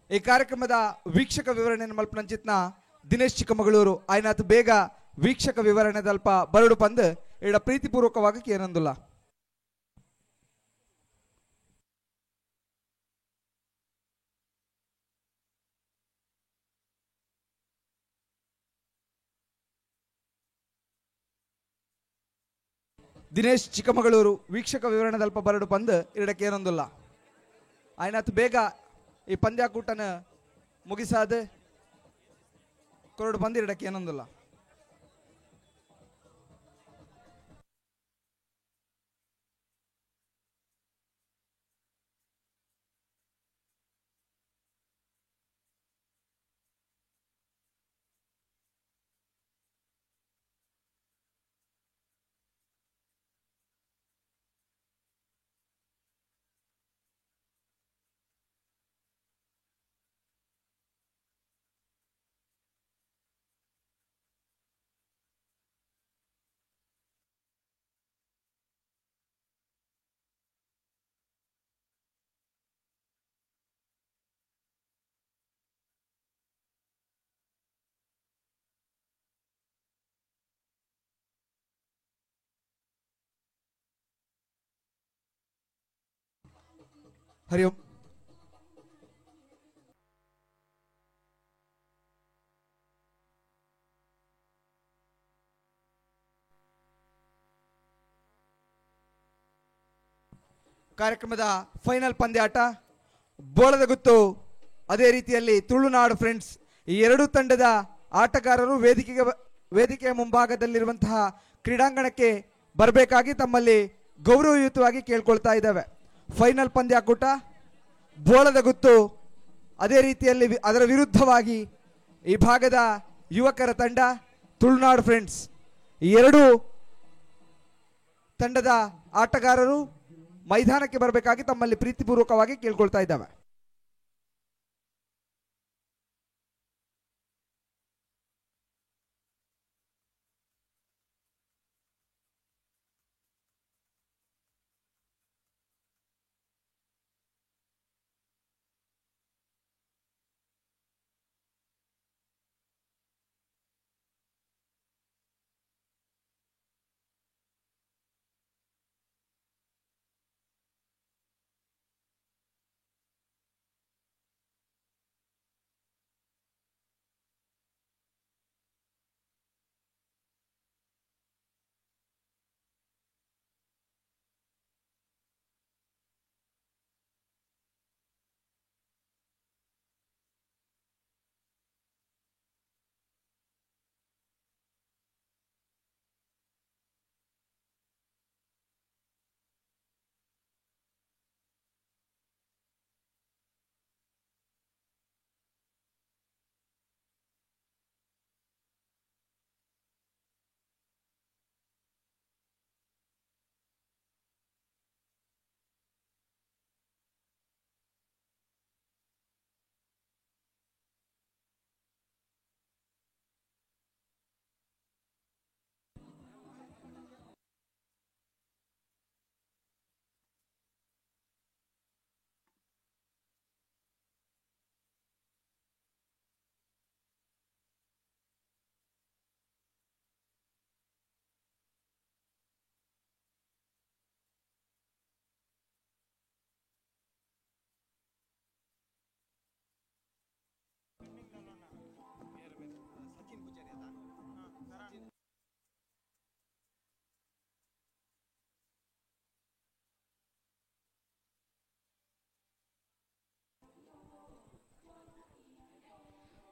ಈ ಕಾರ್ಯಕ್ರಮದ ವೀಕ್ಷಕ ವಿವರಣೆಯನ್ನು ಮಲ್ಪನಂಚಿತ್ನ ದಿನೇಶ್ ಚಿಕ್ಕಮಗಳೂರು ಆಯ್ನಾತ್ ಬೇಗ ವೀಕ್ಷಕ ವಿವರಣೆ ದಲ್ಪ ಬರಡು ಪಂದ್ ಇಡ ಪ್ರೀತಿಪೂರ್ವಕವಾಗಿ ಕೇನಂದುಲ್ಲ. ದಿನೇಶ್ ಚಿಕ್ಕಮಗಳೂರು ವೀಕ್ಷಕ ವಿವರಣೆ ದಲ್ಪ ಬರಡು ಪಂದ್ ಇರಡಕ್ಕೆ ಏನೊಂದಿಲ್ಲ. ಆಯ್ನಾತ್ ಬೇಗ ಈ ಪಂದ್ಯಾಕೂಟನ ಮುಗಿಸಾದ ಕೊರಡು ಪಂದ್ ಇರಡಕ್ಕೆ ಏನೊಂದಿಲ್ಲ. ಹರಿ ಓಂ. ಕಾರ್ಯಕ್ರಮದ ಫೈನಲ್ ಪಂದ್ಯಾಟ ಬೋಳದ ಗುತ್ತು. ಅದೇ ರೀತಿಯಲ್ಲಿ ತುಳುನಾಡು ಫ್ರೆಂಡ್ಸ್ ಈ ಎರಡೂ ತಂಡದ ಆಟಗಾರರು ವೇದಿಕೆಯ ಮುಂಭಾಗದಲ್ಲಿರುವಂತಹ ಕ್ರೀಡಾಂಗಣಕ್ಕೆ ಬರಬೇಕಾಗಿ ತಮ್ಮಲ್ಲಿ ಗೌರವಯುತವಾಗಿ ಕೇಳ್ಕೊಳ್ತಾ ಇದ್ದಾವೆ. ಫೈನಲ್ ಪಂದ್ಯಾಕೂಟ ಬೋಳದ ಗುತ್ತು. ಅದೇ ರೀತಿಯಲ್ಲಿ ಅದರ ವಿರುದ್ಧವಾಗಿ ಈ ಭಾಗದ ಯುವಕರ ತಂಡ ತುಳುನಾಡು ಫ್ರೆಂಡ್ಸ್ ಈ ಎರಡೂ ತಂಡದ ಆಟಗಾರರು ಮೈದಾನಕ್ಕೆ ಬರಬೇಕಾಗಿ ತಮ್ಮಲ್ಲಿ ಪ್ರೀತಿಪೂರ್ವಕವಾಗಿ ಕೇಳ್ಕೊಳ್ತಾ ಇದ್ದಾವೆ.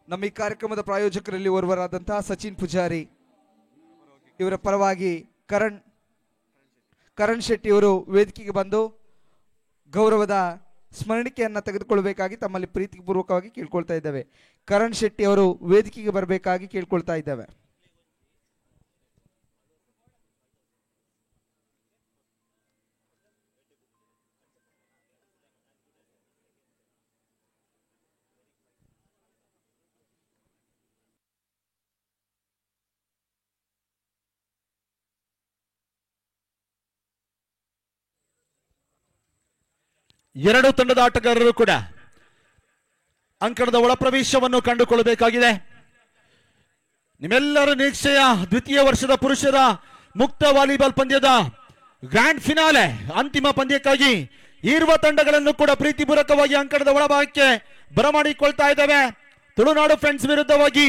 ನಮ್ಮ ಈ ಕಾರ್ಯಕ್ರಮದ ಪ್ರಾಯೋಜಕರಲ್ಲಿ ಓರ್ವರಾದಂತಹ ಸಚಿನ್ ಪೂಜಾರಿ ಇವರ ಪರವಾಗಿ ಕರಣ್ ಶೆಟ್ಟಿ ಅವರು ವೇದಿಕೆಗೆ ಬಂದು ಗೌರವದ ಸ್ಮರಣಿಕೆಯನ್ನು ತೆಗೆದುಕೊಳ್ಳಬೇಕಾಗಿ ತಮ್ಮಲ್ಲಿ ಪ್ರೀತಿಪೂರ್ವಕವಾಗಿ ಕೇಳ್ಕೊಳ್ತಾ ಇದ್ದೇವೆ. ಕರಣ್ ಶೆಟ್ಟಿ ಅವರು ವೇದಿಕೆಗೆ ಬರಬೇಕಾಗಿ ಕೇಳ್ಕೊಳ್ತಾ ಇದ್ದೇವೆ. ಎರಡು ತಂಡದ ಆಟಗಾರರು ಕೂಡ ಅಂಕಣದ ಒಳಪ್ರವೇಶವನ್ನು ಕಂಡುಕೊಳ್ಳಬೇಕಾಗಿದೆ. ನಿಮ್ಮೆಲ್ಲರ ನಿರೀಕ್ಷೆಯ ದ್ವಿತೀಯ ವರ್ಷದ ಪುರುಷರ ಮುಕ್ತ ವಾಲಿಬಾಲ್ ಪಂದ್ಯದ ಗ್ರ್ಯಾಂಡ್ ಫಿನಾಲೆ ಅಂತಿಮ ಪಂದ್ಯಕ್ಕಾಗಿ ಇರುವ ತಂಡಗಳನ್ನು ಕೂಡ ಪ್ರೀತಿಪೂರ್ವಕವಾಗಿ ಅಂಕಣದ ಒಳಭಾಗಕ್ಕೆ ಬರಮಾಡಿಕೊಳ್ತಾ ಇದ್ದಾವೆ. ತುಳುನಾಡು ಫ್ರೆಂಡ್ಸ್ ವಿರುದ್ಧವಾಗಿ